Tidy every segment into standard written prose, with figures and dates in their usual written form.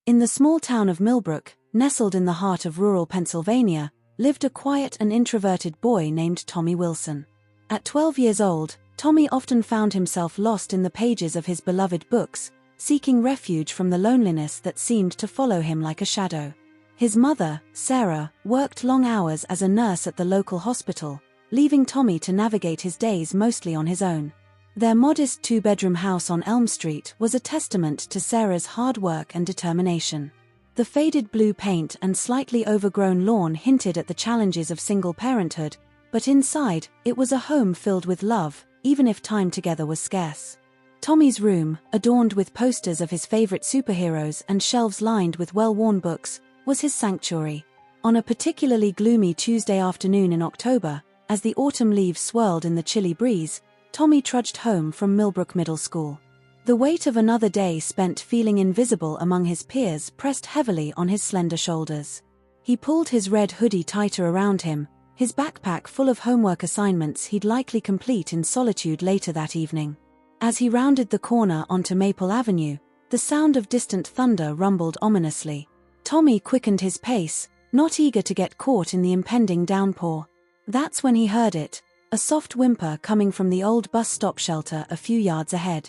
In the small town of Millbrook, nestled in the heart of rural Pennsylvania, lived a quiet and introverted boy named Tommy Wilson. At 12 years old, Tommy often found himself lost in the pages of his beloved books, seeking refuge from the loneliness that seemed to follow him like a shadow. His mother, Sarah, worked long hours as a nurse at the local hospital, leaving Tommy to navigate his days mostly on his own. Their modest two-bedroom house on Elm Street was a testament to Sarah's hard work and determination. The faded blue paint and slightly overgrown lawn hinted at the challenges of single parenthood, but inside, it was a home filled with love, even if time together was scarce. Tommy's room, adorned with posters of his favorite superheroes and shelves lined with well-worn books, was his sanctuary. On a particularly gloomy Tuesday afternoon in October, as the autumn leaves swirled in the chilly breeze, Tommy trudged home from Millbrook Middle School. The weight of another day spent feeling invisible among his peers pressed heavily on his slender shoulders. He pulled his red hoodie tighter around him, his backpack full of homework assignments he'd likely complete in solitude later that evening. As he rounded the corner onto Maple Avenue, the sound of distant thunder rumbled ominously. Tommy quickened his pace, not eager to get caught in the impending downpour. That's when he heard it, a soft whimper coming from the old bus stop shelter a few yards ahead.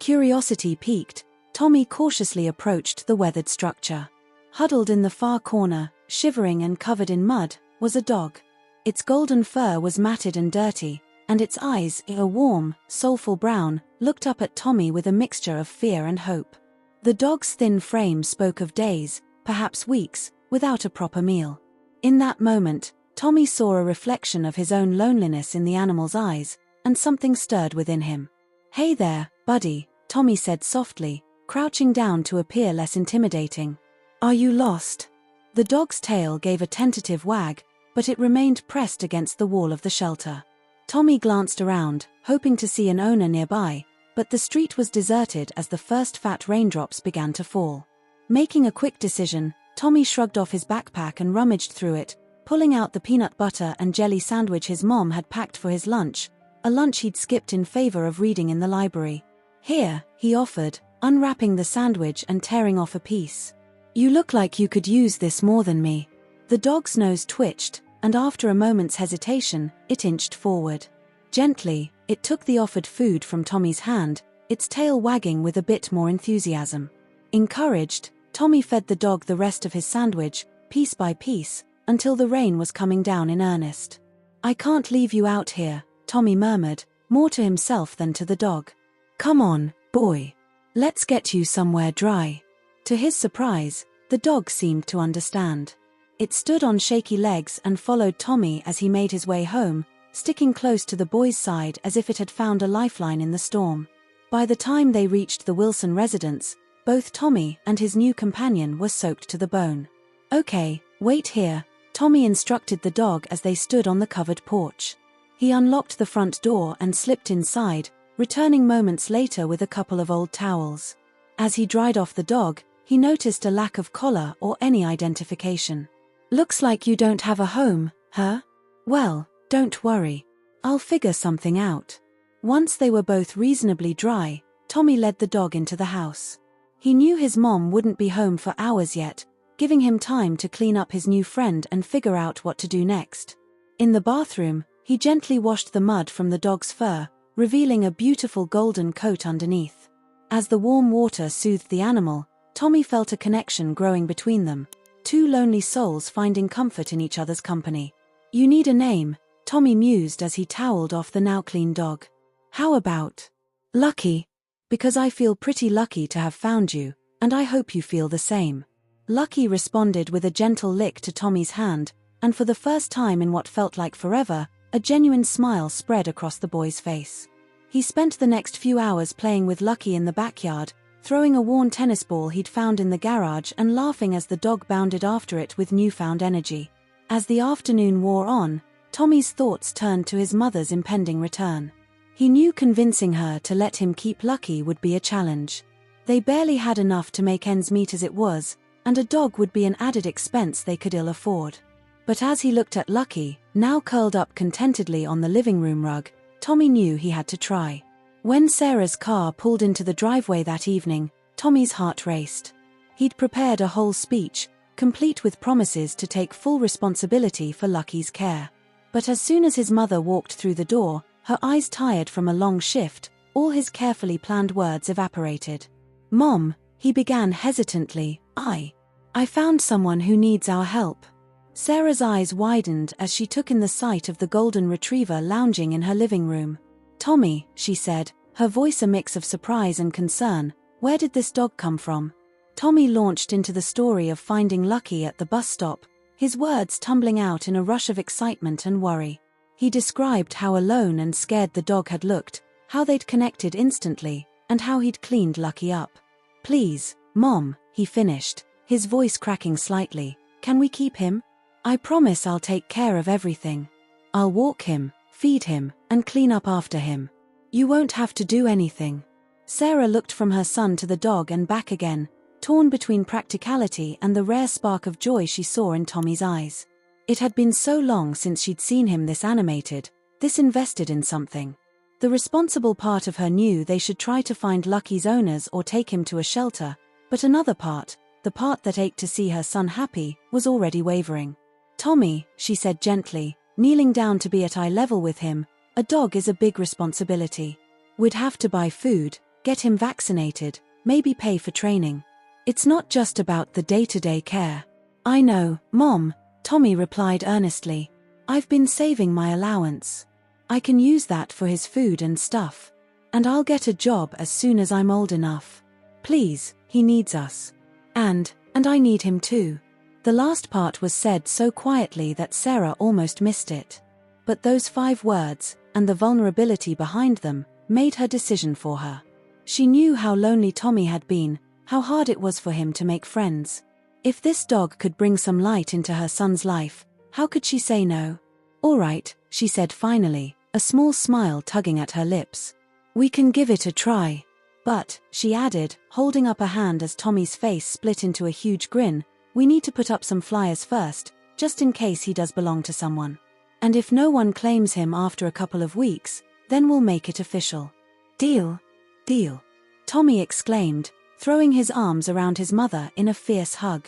Curiosity piqued, Tommy cautiously approached the weathered structure. Huddled in the far corner, shivering and covered in mud, was a dog. Its golden fur was matted and dirty, and its eyes, a warm, soulful brown, looked up at Tommy with a mixture of fear and hope. The dog's thin frame spoke of days, perhaps weeks, without a proper meal. In that moment, Tommy saw a reflection of his own loneliness in the animal's eyes, and something stirred within him. "Hey there, buddy," Tommy said softly, crouching down to appear less intimidating. "Are you lost?" The dog's tail gave a tentative wag, but it remained pressed against the wall of the shelter. Tommy glanced around, hoping to see an owner nearby, but the street was deserted as the first fat raindrops began to fall. Making a quick decision, Tommy shrugged off his backpack and rummaged through it, pulling out the peanut butter and jelly sandwich his mom had packed for his lunch, a lunch he'd skipped in favor of reading in the library. "Here," he offered, unwrapping the sandwich and tearing off a piece. "You look like you could use this more than me." The dog's nose twitched, and after a moment's hesitation, it inched forward. Gently, it took the offered food from Tommy's hand, its tail wagging with a bit more enthusiasm. Encouraged, Tommy fed the dog the rest of his sandwich, piece by piece, until the rain was coming down in earnest. "I can't leave you out here," Tommy murmured, more to himself than to the dog. "Come on, boy. Let's get you somewhere dry." To his surprise, the dog seemed to understand. It stood on shaky legs and followed Tommy as he made his way home, sticking close to the boy's side as if it had found a lifeline in the storm. By the time they reached the Wilson residence, both Tommy and his new companion were soaked to the bone. "Okay, wait here," Tommy instructed the dog as they stood on the covered porch. He unlocked the front door and slipped inside, returning moments later with a couple of old towels. As he dried off the dog, he noticed a lack of collar or any identification. "Looks like you don't have a home, huh? Well, don't worry. I'll figure something out." Once they were both reasonably dry, Tommy led the dog into the house. He knew his mom wouldn't be home for hours yet, giving him time to clean up his new friend and figure out what to do next. In the bathroom, he gently washed the mud from the dog's fur, revealing a beautiful golden coat underneath. As the warm water soothed the animal, Tommy felt a connection growing between them, two lonely souls finding comfort in each other's company. "You need a name," Tommy mused as he toweled off the now clean dog. "How about Lucky? Because I feel pretty lucky to have found you, and I hope you feel the same." Lucky responded with a gentle lick to Tommy's hand, and for the first time in what felt like forever, a genuine smile spread across the boy's face. He spent the next few hours playing with Lucky in the backyard, throwing a worn tennis ball he'd found in the garage and laughing as the dog bounded after it with newfound energy. As the afternoon wore on, Tommy's thoughts turned to his mother's impending return. He knew convincing her to let him keep Lucky would be a challenge. They barely had enough to make ends meet as it was, and a dog would be an added expense they could ill afford. But as he looked at Lucky, now curled up contentedly on the living room rug, Tommy knew he had to try. When Sarah's car pulled into the driveway that evening, Tommy's heart raced. He'd prepared a whole speech, complete with promises to take full responsibility for Lucky's care. But as soon as his mother walked through the door, her eyes tired from a long shift, all his carefully planned words evaporated. "Mom," he began hesitantly, I found someone who needs our help." Sarah's eyes widened as she took in the sight of the golden retriever lounging in her living room. "Tommy," she said, her voice a mix of surprise and concern, "where did this dog come from?" Tommy launched into the story of finding Lucky at the bus stop, his words tumbling out in a rush of excitement and worry. He described how alone and scared the dog had looked, how they'd connected instantly, and how he'd cleaned Lucky up. "Please, Mom," he finished, his voice cracking slightly, "can we keep him? I promise I'll take care of everything. I'll walk him, feed him, and clean up after him. You won't have to do anything." Sarah looked from her son to the dog and back again, torn between practicality and the rare spark of joy she saw in Tommy's eyes. It had been so long since she'd seen him this animated, this invested in something. The responsible part of her knew they should try to find Lucky's owners or take him to a shelter, but another part, the part that ached to see her son happy, was already wavering. "Tommy," she said gently, kneeling down to be at eye level with him, "a dog is a big responsibility. We'd have to buy food, get him vaccinated, maybe pay for training. It's not just about the day-to-day care." "I know, Mom," Tommy replied earnestly. "I've been saving my allowance. I can use that for his food and stuff. And I'll get a job as soon as I'm old enough. Please, he needs us. And I need him too." The last part was said so quietly that Sarah almost missed it. But those 5 words, and the vulnerability behind them, made her decision for her. She knew how lonely Tommy had been, how hard it was for him to make friends. If this dog could bring some light into her son's life, how could she say no? "All right," she said finally, a small smile tugging at her lips. "We can give it a try. But," she added, holding up a hand as Tommy's face split into a huge grin, "we need to put up some flyers first, just in case he does belong to someone. And if no one claims him after a couple of weeks, then we'll make it official." "Deal? Deal," Tommy exclaimed, throwing his arms around his mother in a fierce hug.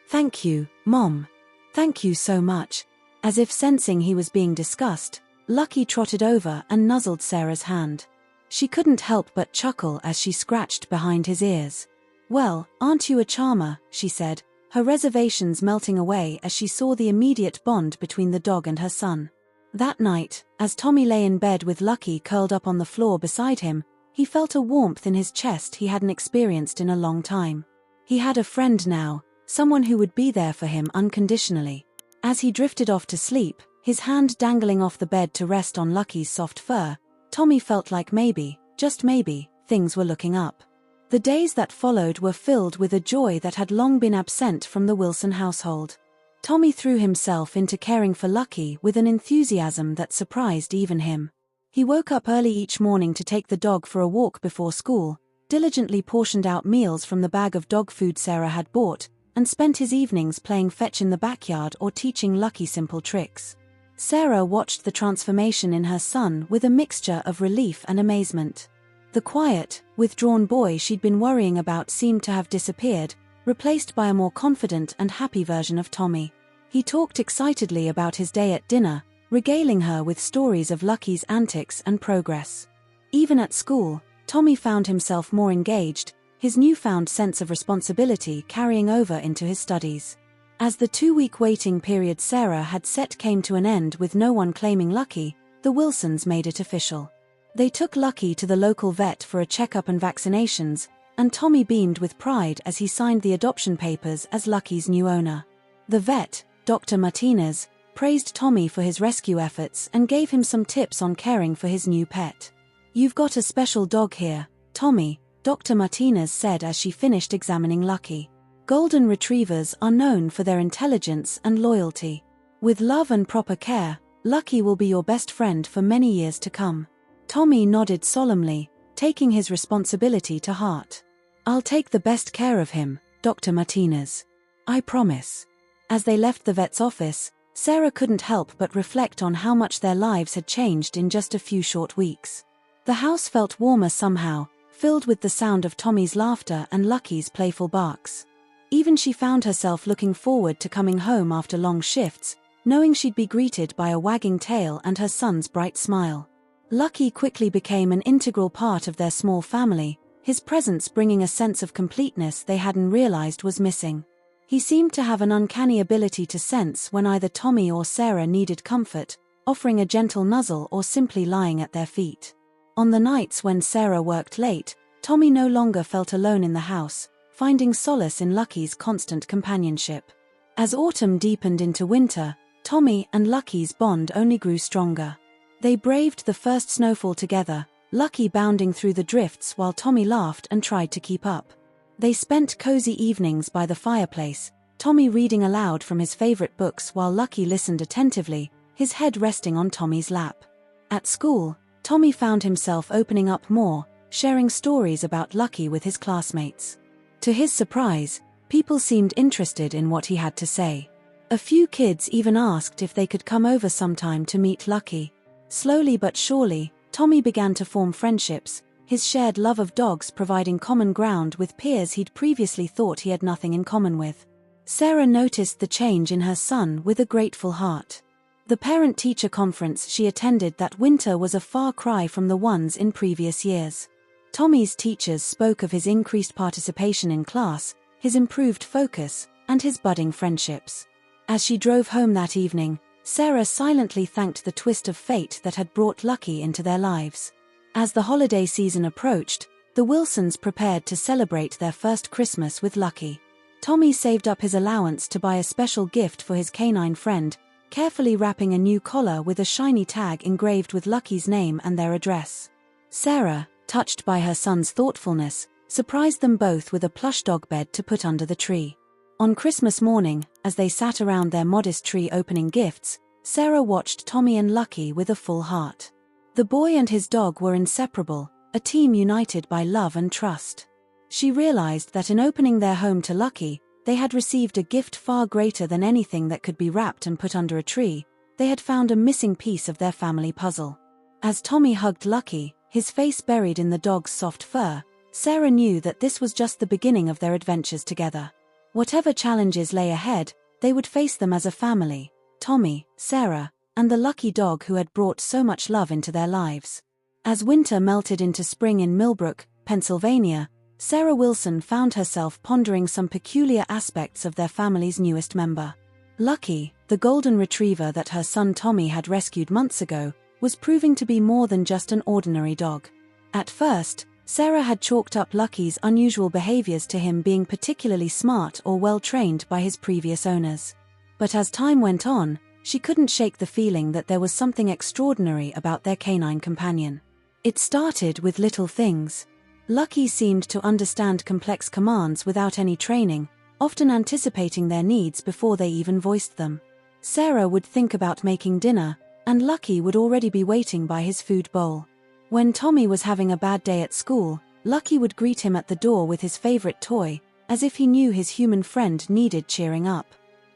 "Thank you, Mom. Thank you so much." As if sensing he was being discussed, Lucky trotted over and nuzzled Sarah's hand. She couldn't help but chuckle as she scratched behind his ears. "Well, aren't you a charmer?" she said, her reservations melting away as she saw the immediate bond between the dog and her son. That night, as Tommy lay in bed with Lucky curled up on the floor beside him, he felt a warmth in his chest he hadn't experienced in a long time. He had a friend now, someone who would be there for him unconditionally. As he drifted off to sleep, his hand dangling off the bed to rest on Lucky's soft fur, Tommy felt like maybe, just maybe, things were looking up. The days that followed were filled with a joy that had long been absent from the Wilson household. Tommy threw himself into caring for Lucky with an enthusiasm that surprised even him. He woke up early each morning to take the dog for a walk before school, diligently portioned out meals from the bag of dog food Sarah had bought, and spent his evenings playing fetch in the backyard or teaching Lucky simple tricks. Sarah watched the transformation in her son with a mixture of relief and amazement. The quiet, withdrawn boy she'd been worrying about seemed to have disappeared, replaced by a more confident and happy version of Tommy. He talked excitedly about his day at dinner, regaling her with stories of Lucky's antics and progress. Even at school, Tommy found himself more engaged, his newfound sense of responsibility carrying over into his studies. As the 2-week waiting period Sarah had set came to an end with no one claiming Lucky, the Wilsons made it official. They took Lucky to the local vet for a checkup and vaccinations, and Tommy beamed with pride as he signed the adoption papers as Lucky's new owner. The vet, Dr. Martinez, praised Tommy for his rescue efforts and gave him some tips on caring for his new pet. "You've got a special dog here, Tommy," Dr. Martinez said as she finished examining Lucky. "Golden retrievers are known for their intelligence and loyalty. With love and proper care, Lucky will be your best friend for many years to come." Tommy nodded solemnly, taking his responsibility to heart. "I'll take the best care of him, Dr. Martinez. I promise." As they left the vet's office, Sarah couldn't help but reflect on how much their lives had changed in just a few short weeks. The house felt warmer somehow, filled with the sound of Tommy's laughter and Lucky's playful barks. Even she found herself looking forward to coming home after long shifts, knowing she'd be greeted by a wagging tail and her son's bright smile. Lucky quickly became an integral part of their small family, his presence bringing a sense of completeness they hadn't realized was missing. He seemed to have an uncanny ability to sense when either Tommy or Sarah needed comfort, offering a gentle nuzzle or simply lying at their feet. On the nights when Sarah worked late, Tommy no longer felt alone in the house, finding solace in Lucky's constant companionship. As autumn deepened into winter, Tommy and Lucky's bond only grew stronger. They braved the first snowfall together, Lucky bounding through the drifts while Tommy laughed and tried to keep up. They spent cozy evenings by the fireplace, Tommy reading aloud from his favorite books while Lucky listened attentively, his head resting on Tommy's lap. At school, Tommy found himself opening up more, sharing stories about Lucky with his classmates. To his surprise, people seemed interested in what he had to say. A few kids even asked if they could come over sometime to meet Lucky. Slowly but surely, Tommy began to form friendships, his shared love of dogs providing common ground with peers he'd previously thought he had nothing in common with. Sarah noticed the change in her son with a grateful heart. The parent-teacher conference she attended that winter was a far cry from the ones in previous years. Tommy's teachers spoke of his increased participation in class, his improved focus, and his budding friendships. As she drove home that evening, Sarah silently thanked the twist of fate that had brought Lucky into their lives. As the holiday season approached, the Wilsons prepared to celebrate their first Christmas with Lucky. Tommy saved up his allowance to buy a special gift for his canine friend, carefully wrapping a new collar with a shiny tag engraved with Lucky's name and their address. Sarah, touched by her son's thoughtfulness, surprised them both with a plush dog bed to put under the tree. On Christmas morning, as they sat around their modest tree opening gifts, Sarah watched Tommy and Lucky with a full heart. The boy and his dog were inseparable, a team united by love and trust. She realized that in opening their home to Lucky, they had received a gift far greater than anything that could be wrapped and put under a tree. They had found a missing piece of their family puzzle. As Tommy hugged Lucky, his face buried in the dog's soft fur, Sarah knew that this was just the beginning of their adventures together. Whatever challenges lay ahead, they would face them as a family, Tommy, Sarah, and the lucky dog who had brought so much love into their lives. As winter melted into spring in Millbrook, Pennsylvania, Sarah Wilson found herself pondering some peculiar aspects of their family's newest member. Lucky, the golden retriever that her son Tommy had rescued months ago, was proving to be more than just an ordinary dog. At first, Sarah had chalked up Lucky's unusual behaviors to him being particularly smart or well-trained by his previous owners. But as time went on, she couldn't shake the feeling that there was something extraordinary about their canine companion. It started with little things. Lucky seemed to understand complex commands without any training, often anticipating their needs before they even voiced them. Sarah would think about making dinner, and Lucky would already be waiting by his food bowl. When Tommy was having a bad day at school, Lucky would greet him at the door with his favorite toy, as if he knew his human friend needed cheering up.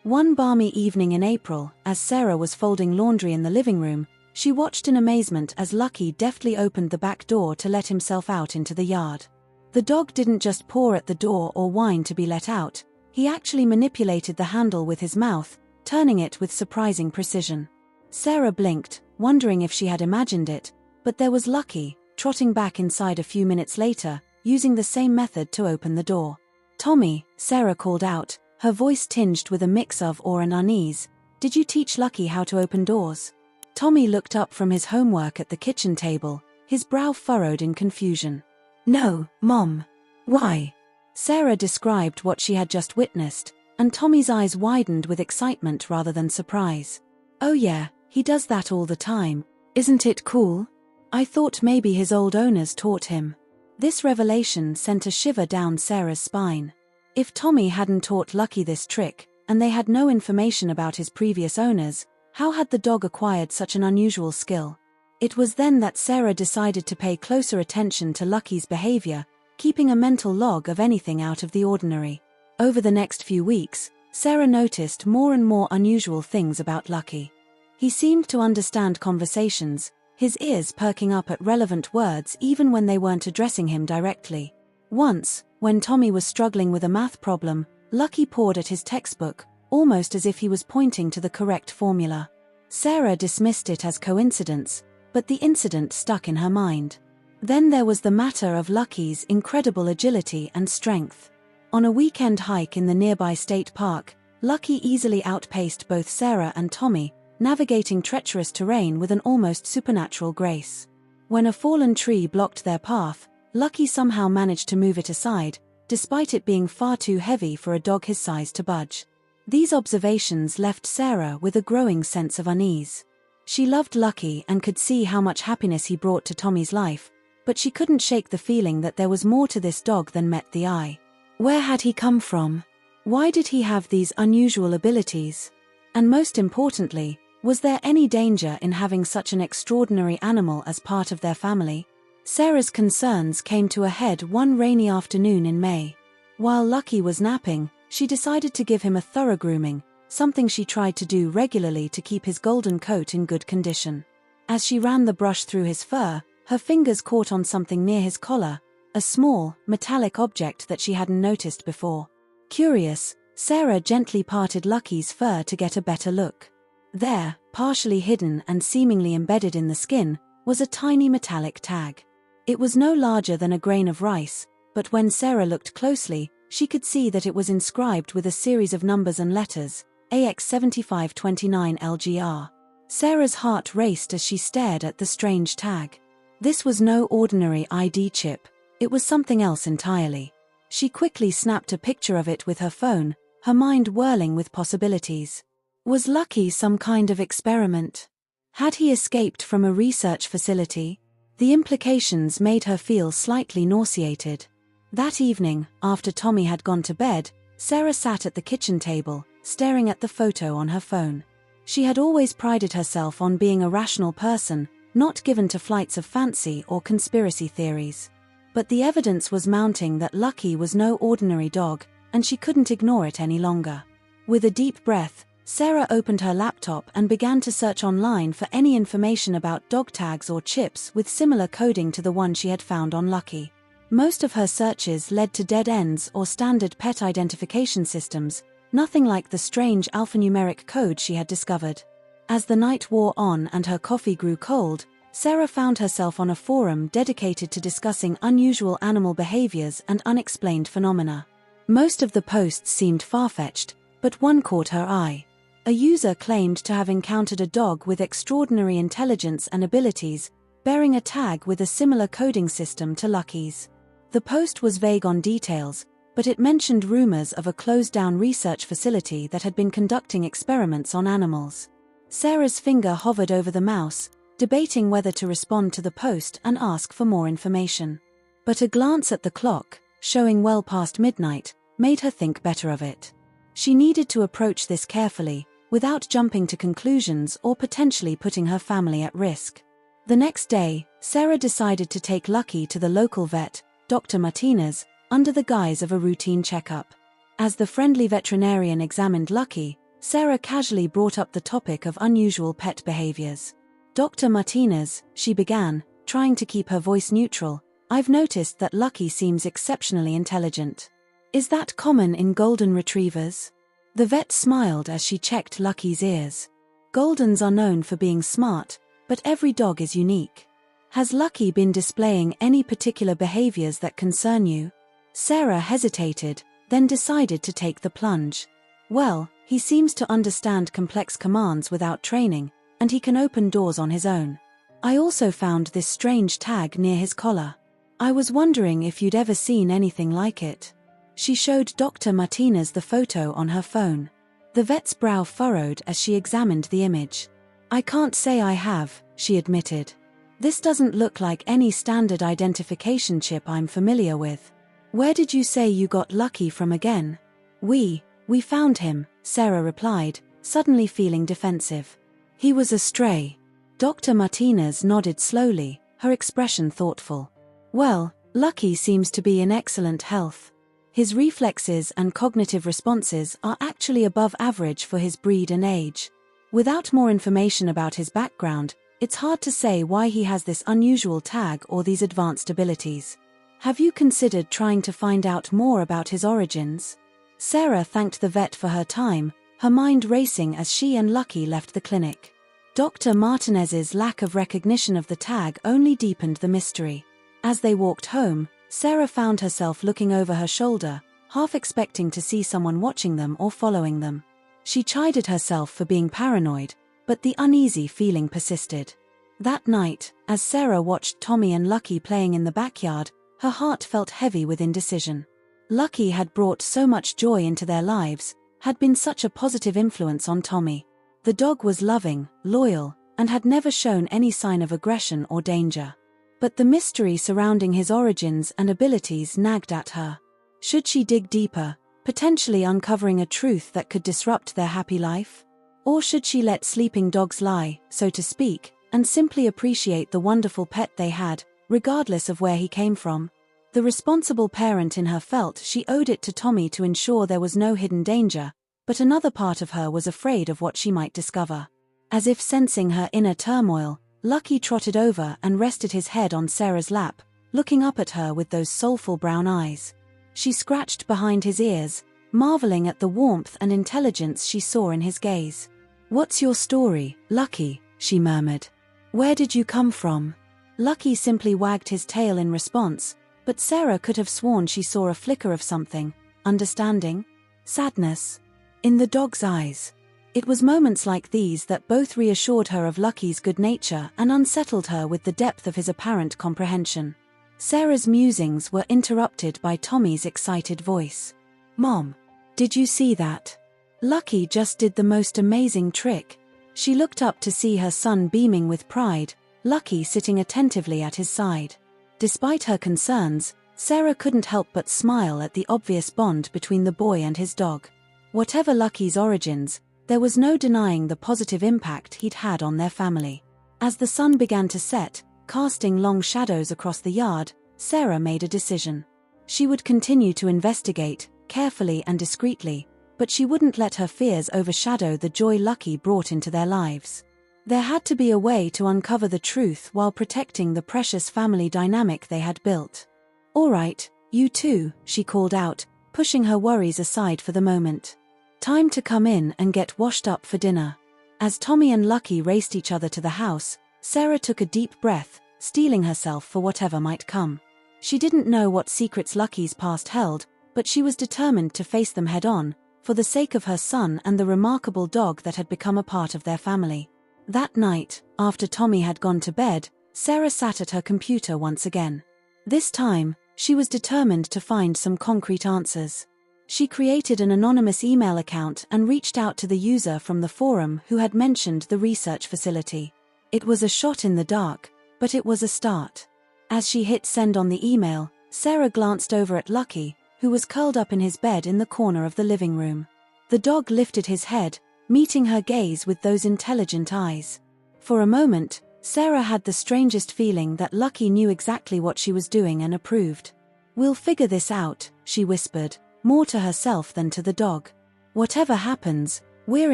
One balmy evening in April, as Sarah was folding laundry in the living room, she watched in amazement as Lucky deftly opened the back door to let himself out into the yard. The dog didn't just paw at the door or whine to be let out, he actually manipulated the handle with his mouth, turning it with surprising precision. Sarah blinked, wondering if she had imagined it, but there was Lucky, trotting back inside a few minutes later, using the same method to open the door. "Tommy," Sarah called out, her voice tinged with a mix of awe and unease, "did you teach Lucky how to open doors?" Tommy looked up from his homework at the kitchen table, his brow furrowed in confusion. "No, Mom. Why?" Sarah described what she had just witnessed, and Tommy's eyes widened with excitement rather than surprise. "Oh yeah, he does that all the time. Isn't it cool? I thought maybe his old owners taught him." This revelation sent a shiver down Sarah's spine. If Tommy hadn't taught Lucky this trick, and they had no information about his previous owners, how had the dog acquired such an unusual skill? It was then that Sarah decided to pay closer attention to Lucky's behavior, keeping a mental log of anything out of the ordinary. Over the next few weeks, Sarah noticed more and more unusual things about Lucky. He seemed to understand conversations, his ears perking up at relevant words even when they weren't addressing him directly. Once, when Tommy was struggling with a math problem, Lucky pawed at his textbook, almost as if he was pointing to the correct formula. Sarah dismissed it as coincidence, but the incident stuck in her mind. Then there was the matter of Lucky's incredible agility and strength. On a weekend hike in the nearby state park, Lucky easily outpaced both Sarah and Tommy, navigating treacherous terrain with an almost supernatural grace. When a fallen tree blocked their path, Lucky somehow managed to move it aside, despite it being far too heavy for a dog his size to budge. These observations left Sarah with a growing sense of unease. She loved Lucky and could see how much happiness he brought to Tommy's life, but she couldn't shake the feeling that there was more to this dog than met the eye. Where had he come from? Why did he have these unusual abilities? And most importantly, was there any danger in having such an extraordinary animal as part of their family? Sarah's concerns came to a head one rainy afternoon in May. While Lucky was napping, she decided to give him a thorough grooming, something she tried to do regularly to keep his golden coat in good condition. As she ran the brush through his fur, her fingers caught on something near his collar, a small, metallic object that she hadn't noticed before. Curious, Sarah gently parted Lucky's fur to get a better look. There, partially hidden and seemingly embedded in the skin, was a tiny metallic tag. It was no larger than a grain of rice, but when Sarah looked closely, she could see that it was inscribed with a series of numbers and letters, AX7529LGR. Sarah's heart raced as she stared at the strange tag. This was no ordinary ID chip, it was something else entirely. She quickly snapped a picture of it with her phone, her mind whirling with possibilities. Was Lucky some kind of experiment? Had he escaped from a research facility? The implications made her feel slightly nauseated. That evening, after Tommy had gone to bed, Sarah sat at the kitchen table, staring at the photo on her phone. She had always prided herself on being a rational person, not given to flights of fancy or conspiracy theories. But the evidence was mounting that Lucky was no ordinary dog, and she couldn't ignore it any longer. With a deep breath, Sarah opened her laptop and began to search online for any information about dog tags or chips with similar coding to the one she had found on Lucky. Most of her searches led to dead ends or standard pet identification systems, nothing like the strange alphanumeric code she had discovered. As the night wore on and her coffee grew cold, Sarah found herself on a forum dedicated to discussing unusual animal behaviors and unexplained phenomena. Most of the posts seemed far-fetched, but one caught her eye. A user claimed to have encountered a dog with extraordinary intelligence and abilities, bearing a tag with a similar coding system to Lucky's. The post was vague on details, but it mentioned rumors of a closed-down research facility that had been conducting experiments on animals. Sarah's finger hovered over the mouse, debating whether to respond to the post and ask for more information. But a glance at the clock, showing well past midnight, made her think better of it. She needed to approach this carefully, without jumping to conclusions or potentially putting her family at risk. The next day, Sarah decided to take Lucky to the local vet, Dr. Martinez, under the guise of a routine checkup. As the friendly veterinarian examined Lucky, Sarah casually brought up the topic of unusual pet behaviors. "Dr. Martinez," she began, trying to keep her voice neutral, "I've noticed that Lucky seems exceptionally intelligent. Is that common in golden retrievers?" The vet smiled as she checked Lucky's ears. "Goldens are known for being smart, but every dog is unique. Has Lucky been displaying any particular behaviors that concern you?" Sarah hesitated, then decided to take the plunge. "Well, he seems to understand complex commands without training, and he can open doors on his own. I also found this strange tag near his collar. I was wondering if you'd ever seen anything like it." She showed Dr. Martinez the photo on her phone. The vet's brow furrowed as she examined the image. "I can't say I have," she admitted. "This doesn't look like any standard identification chip I'm familiar with. Where did you say you got Lucky from again?" We found him," Sarah replied, suddenly feeling defensive. "He was a stray." Dr. Martinez nodded slowly, her expression thoughtful. "Well, Lucky seems to be in excellent health. His reflexes and cognitive responses are actually above average for his breed and age. Without more information about his background, it's hard to say why he has this unusual tag or these advanced abilities. Have you considered trying to find out more about his origins?" Sarah thanked the vet for her time, her mind racing as she and Lucky left the clinic. Dr. Martinez's lack of recognition of the tag only deepened the mystery. As they walked home, Sarah found herself looking over her shoulder, half expecting to see someone watching them or following them. She chided herself for being paranoid, but the uneasy feeling persisted. That night, as Sarah watched Tommy and Lucky playing in the backyard, her heart felt heavy with indecision. Lucky had brought so much joy into their lives, had been such a positive influence on Tommy. The dog was loving, loyal, and had never shown any sign of aggression or danger. But the mystery surrounding his origins and abilities nagged at her. Should she dig deeper, potentially uncovering a truth that could disrupt their happy life? Or should she let sleeping dogs lie, so to speak, and simply appreciate the wonderful pet they had, regardless of where he came from? The responsible parent in her felt she owed it to Tommy to ensure there was no hidden danger, but another part of her was afraid of what she might discover. As if sensing her inner turmoil, Lucky trotted over and rested his head on Sarah's lap, looking up at her with those soulful brown eyes. She scratched behind his ears, marveling at the warmth and intelligence she saw in his gaze. "What's your story, Lucky?" she murmured. "Where did you come from?" Lucky simply wagged his tail in response, but Sarah could have sworn she saw a flicker of something, understanding, sadness, in the dog's eyes. It was moments like these that both reassured her of Lucky's good nature and unsettled her with the depth of his apparent comprehension. Sarah's musings were interrupted by Tommy's excited voice. "Mom, did you see that? Lucky just did the most amazing trick." She looked up to see her son beaming with pride, Lucky sitting attentively at his side. Despite her concerns, Sarah couldn't help but smile at the obvious bond between the boy and his dog. Whatever Lucky's origins, there was no denying the positive impact he'd had on their family. As the sun began to set, casting long shadows across the yard, Sarah made a decision. She would continue to investigate, carefully and discreetly, but she wouldn't let her fears overshadow the joy Lucky brought into their lives. There had to be a way to uncover the truth while protecting the precious family dynamic they had built. "All right, you two," she called out, pushing her worries aside for the moment. "Time to come in and get washed up for dinner." As Tommy and Lucky raced each other to the house, Sarah took a deep breath, steeling herself for whatever might come. She didn't know what secrets Lucky's past held, but she was determined to face them head-on, for the sake of her son and the remarkable dog that had become a part of their family. That night, after Tommy had gone to bed, Sarah sat at her computer once again. This time, she was determined to find some concrete answers. She created an anonymous email account and reached out to the user from the forum who had mentioned the research facility. It was a shot in the dark, but it was a start. As she hit send on the email, Sarah glanced over at Lucky, who was curled up in his bed in the corner of the living room. The dog lifted his head, meeting her gaze with those intelligent eyes. For a moment, Sarah had the strangest feeling that Lucky knew exactly what she was doing and approved. "We'll figure this out," she whispered, more to herself than to the dog. "Whatever happens, we're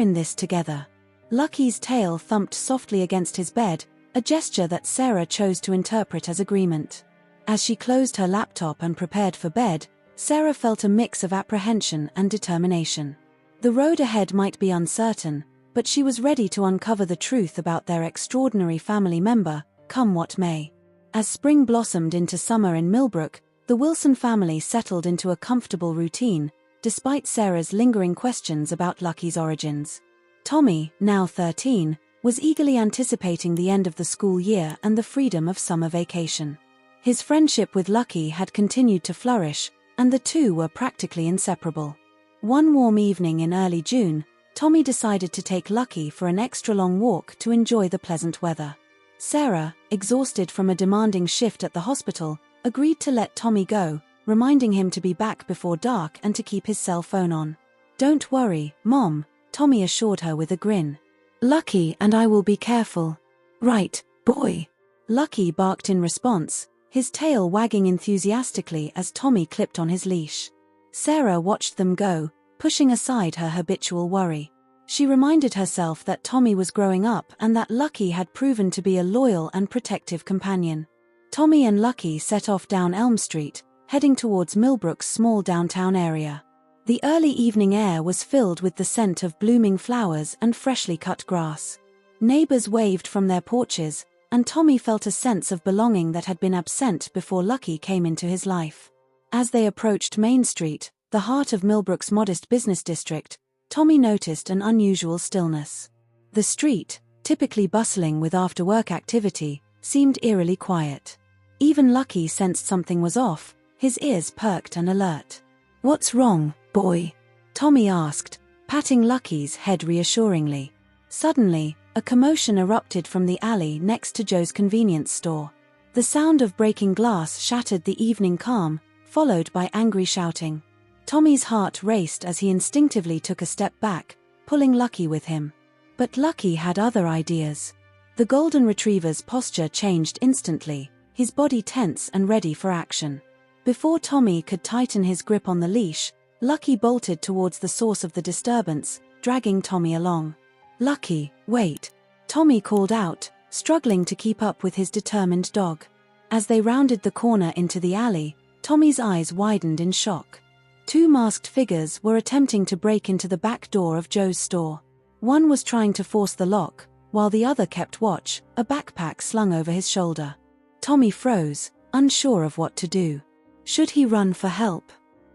in this together." Lucky's tail thumped softly against his bed, a gesture that Sarah chose to interpret as agreement. As she closed her laptop and prepared for bed, Sarah felt a mix of apprehension and determination. The road ahead might be uncertain, but she was ready to uncover the truth about their extraordinary family member, come what may. As spring blossomed into summer in Millbrook, the Wilson family settled into a comfortable routine, despite Sarah's lingering questions about Lucky's origins. Tommy, now 13, was eagerly anticipating the end of the school year and the freedom of summer vacation. His friendship with Lucky had continued to flourish, and the two were practically inseparable. One warm evening in early June, Tommy decided to take Lucky for an extra-long walk to enjoy the pleasant weather. Sarah, exhausted from a demanding shift at the hospital, agreed to let Tommy go, reminding him to be back before dark and to keep his cell phone on. "Don't worry, Mom," Tommy assured her with a grin. "Lucky and I will be careful." "Right, boy." Lucky barked in response, his tail wagging enthusiastically as Tommy clipped on his leash. Sarah watched them go, pushing aside her habitual worry. She reminded herself that Tommy was growing up and that Lucky had proven to be a loyal and protective companion. Tommy and Lucky set off down Elm Street, heading towards Millbrook's small downtown area. The early evening air was filled with the scent of blooming flowers and freshly cut grass. Neighbors waved from their porches, and Tommy felt a sense of belonging that had been absent before Lucky came into his life. As they approached Main Street, the heart of Millbrook's modest business district, Tommy noticed an unusual stillness. The street, typically bustling with after-work activity, seemed eerily quiet. Even Lucky sensed something was off, his ears perked and alert. "What's wrong, boy?" Tommy asked, patting Lucky's head reassuringly. Suddenly, a commotion erupted from the alley next to Joe's convenience store. The sound of breaking glass shattered the evening calm, followed by angry shouting. Tommy's heart raced as he instinctively took a step back, pulling Lucky with him. But Lucky had other ideas. The golden retriever's posture changed instantly, his body tense and ready for action. Before Tommy could tighten his grip on the leash, Lucky bolted towards the source of the disturbance, dragging Tommy along. "Lucky, wait!" Tommy called out, struggling to keep up with his determined dog. As they rounded the corner into the alley, Tommy's eyes widened in shock. Two masked figures were attempting to break into the back door of Joe's store. One was trying to force the lock, while the other kept watch, a backpack slung over his shoulder. Tommy froze, unsure of what to do. Should he run for help?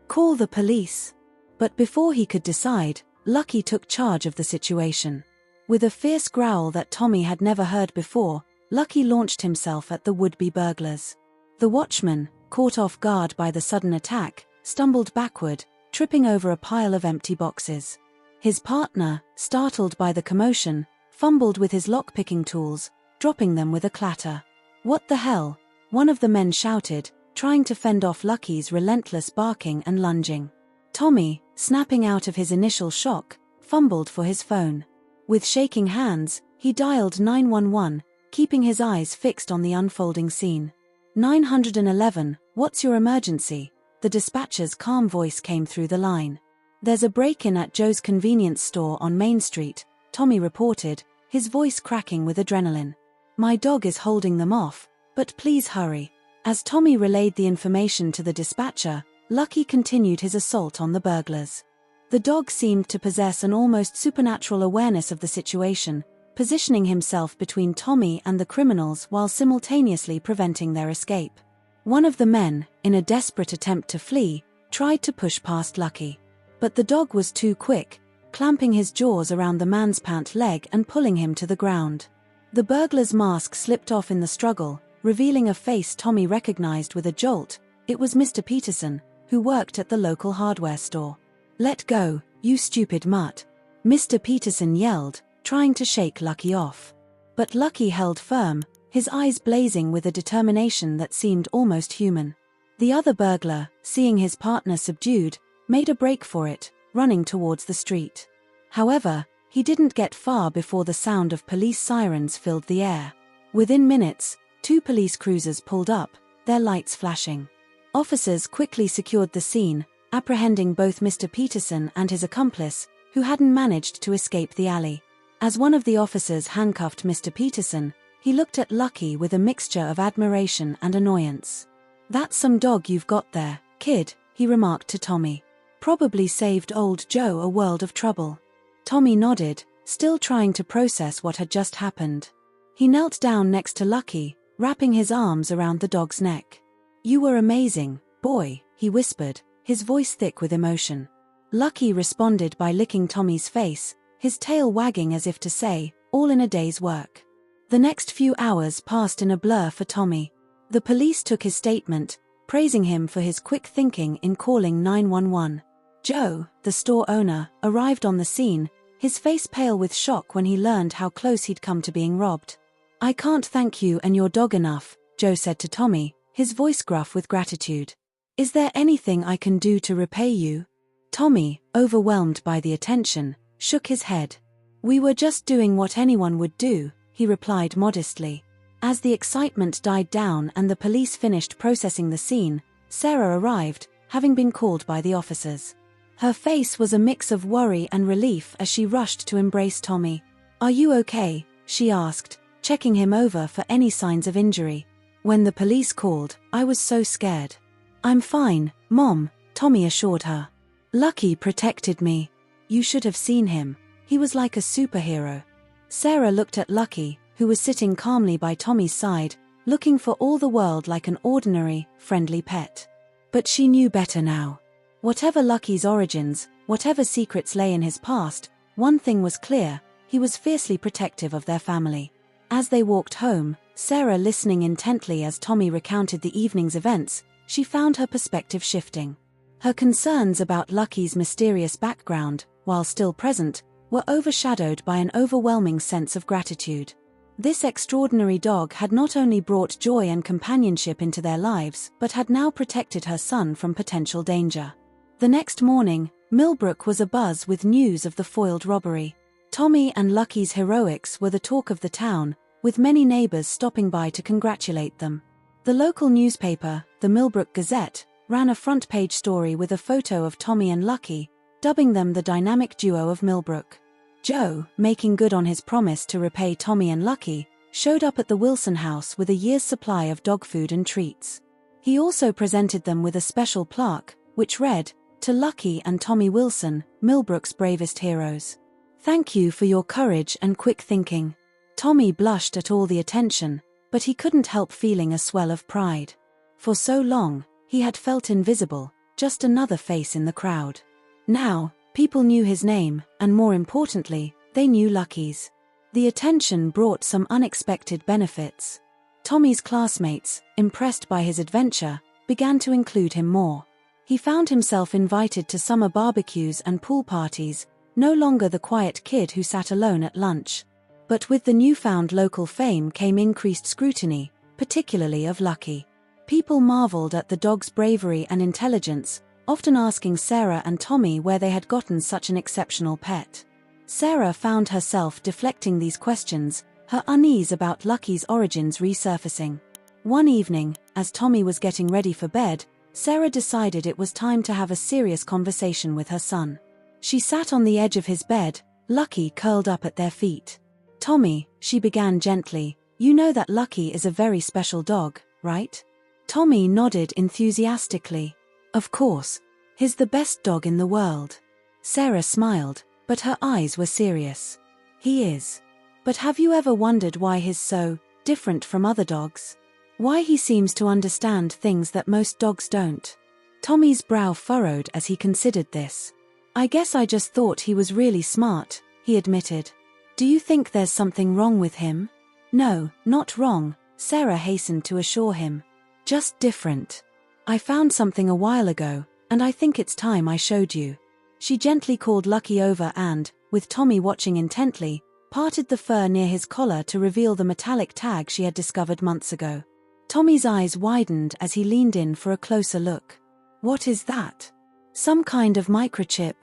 Call the police? But before he could decide, Lucky took charge of the situation. With a fierce growl that Tommy had never heard before, Lucky launched himself at the would-be burglars. The watchman, caught off guard by the sudden attack, stumbled backward, tripping over a pile of empty boxes. His partner, startled by the commotion, fumbled with his lock-picking tools, dropping them with a clatter. "What the hell?" one of the men shouted, trying to fend off Lucky's relentless barking and lunging. Tommy, snapping out of his initial shock, fumbled for his phone. With shaking hands, he dialed 911, keeping his eyes fixed on the unfolding scene. 911, what's your emergency? The dispatcher's calm voice came through the line. "There's a break-in at Joe's convenience store on Main Street," Tommy reported, his voice cracking with adrenaline. "My dog is holding them off, but please hurry." As Tommy relayed the information to the dispatcher, Lucky continued his assault on the burglars. The dog seemed to possess an almost supernatural awareness of the situation, positioning himself between Tommy and the criminals while simultaneously preventing their escape. One of the men, in a desperate attempt to flee, tried to push past Lucky. But the dog was too quick, clamping his jaws around the man's pant leg and pulling him to the ground. The burglar's mask slipped off in the struggle, revealing a face Tommy recognized with a jolt. It was Mr. Peterson, who worked at the local hardware store. "Let go, you stupid mutt," Mr. Peterson yelled, trying to shake Lucky off. But Lucky held firm, his eyes blazing with a determination that seemed almost human. The other burglar, seeing his partner subdued, made a break for it, running towards the street. However, he didn't get far before the sound of police sirens filled the air. Within minutes, two police cruisers pulled up, their lights flashing. Officers quickly secured the scene, apprehending both Mr. Peterson and his accomplice, who hadn't managed to escape the alley. As one of the officers handcuffed Mr. Peterson, he looked at Lucky with a mixture of admiration and annoyance. "That's some dog you've got there, kid," he remarked to Tommy. "Probably saved old Joe a world of trouble." Tommy nodded, still trying to process what had just happened. He knelt down next to Lucky, wrapping his arms around the dog's neck. "You were amazing, boy," he whispered, his voice thick with emotion. Lucky responded by licking Tommy's face, his tail wagging as if to say, "All in a day's work." The next few hours passed in a blur for Tommy. The police took his statement, praising him for his quick thinking in calling 911. Joe, the store owner, arrived on the scene, his face pale with shock when he learned how close he'd come to being robbed. "I can't thank you and your dog enough," Joe said to Tommy, his voice gruff with gratitude. "Is there anything I can do to repay you?" Tommy, overwhelmed by the attention, shook his head. "We were just doing what anyone would do," he replied modestly. As the excitement died down and the police finished processing the scene, Sarah arrived, having been called by the officers. Her face was a mix of worry and relief as she rushed to embrace Tommy. "Are you okay?" she asked, checking him over for any signs of injury. "When the police called, I was so scared." "I'm fine, Mom," Tommy assured her. Lucky protected me. You should have seen him. He was like a superhero. Sarah looked at Lucky, who was sitting calmly by Tommy's side, looking for all the world like an ordinary, friendly pet. But she knew better now. Whatever Lucky's origins, whatever secrets lay in his past, one thing was clear: he was fiercely protective of their family. As they walked home, Sarah listening intently as Tommy recounted the evening's events, she found her perspective shifting. Her concerns about Lucky's mysterious background, while still present, were overshadowed by an overwhelming sense of gratitude. This extraordinary dog had not only brought joy and companionship into their lives, but had now protected her son from potential danger. The next morning, Millbrook was abuzz with news of the foiled robbery. Tommy and Lucky's heroics were the talk of the town, with many neighbors stopping by to congratulate them. The local newspaper, the Millbrook Gazette, ran a front-page story with a photo of Tommy and Lucky, dubbing them the dynamic duo of Millbrook. Joe, making good on his promise to repay Tommy and Lucky, showed up at the Wilson house with a year's supply of dog food and treats. He also presented them with a special plaque, which read, "To Lucky and Tommy Wilson, Millbrook's bravest heroes. Thank you for your courage and quick thinking." Tommy blushed at all the attention, but he couldn't help feeling a swell of pride. For so long, he had felt invisible, just another face in the crowd. Now, people knew his name, and more importantly, they knew Lucky's. The attention brought some unexpected benefits. Tommy's classmates, impressed by his adventure, began to include him more. He found himself invited to summer barbecues and pool parties, no longer the quiet kid who sat alone at lunch. But with the newfound local fame came increased scrutiny, particularly of Lucky. People marveled at the dog's bravery and intelligence, often asking Sarah and Tommy where they had gotten such an exceptional pet. Sarah found herself deflecting these questions, her unease about Lucky's origins resurfacing. One evening, as Tommy was getting ready for bed, Sarah decided it was time to have a serious conversation with her son. She sat on the edge of his bed, Lucky curled up at their feet. "Tommy," she began gently, "you know that Lucky is a very special dog, right?" Tommy nodded enthusiastically. "Of course. He's the best dog in the world." Sarah smiled, but her eyes were serious. "He is. But have you ever wondered why he's so different from other dogs? Why he seems to understand things that most dogs don't?" Tommy's brow furrowed as he considered this. "I guess I just thought he was really smart," he admitted. "Do you think there's something wrong with him?" "No, not wrong," Sarah hastened to assure him. "Just different. I found something a while ago, and I think it's time I showed you." She gently called Lucky over and, with Tommy watching intently, parted the fur near his collar to reveal the metallic tag she had discovered months ago. Tommy's eyes widened as he leaned in for a closer look. "What is that? Some kind of microchip?"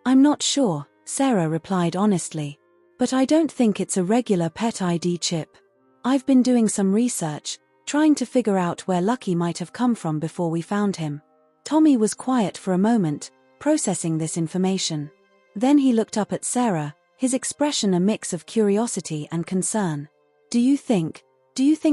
"I'm not sure," Sarah replied honestly. "But I don't think it's a regular pet ID chip. I've been doing some research, trying to figure out where Lucky might have come from before we found him." Tommy was quiet for a moment, processing this information. Then he looked up at Sarah, his expression a mix of curiosity and concern. Do you think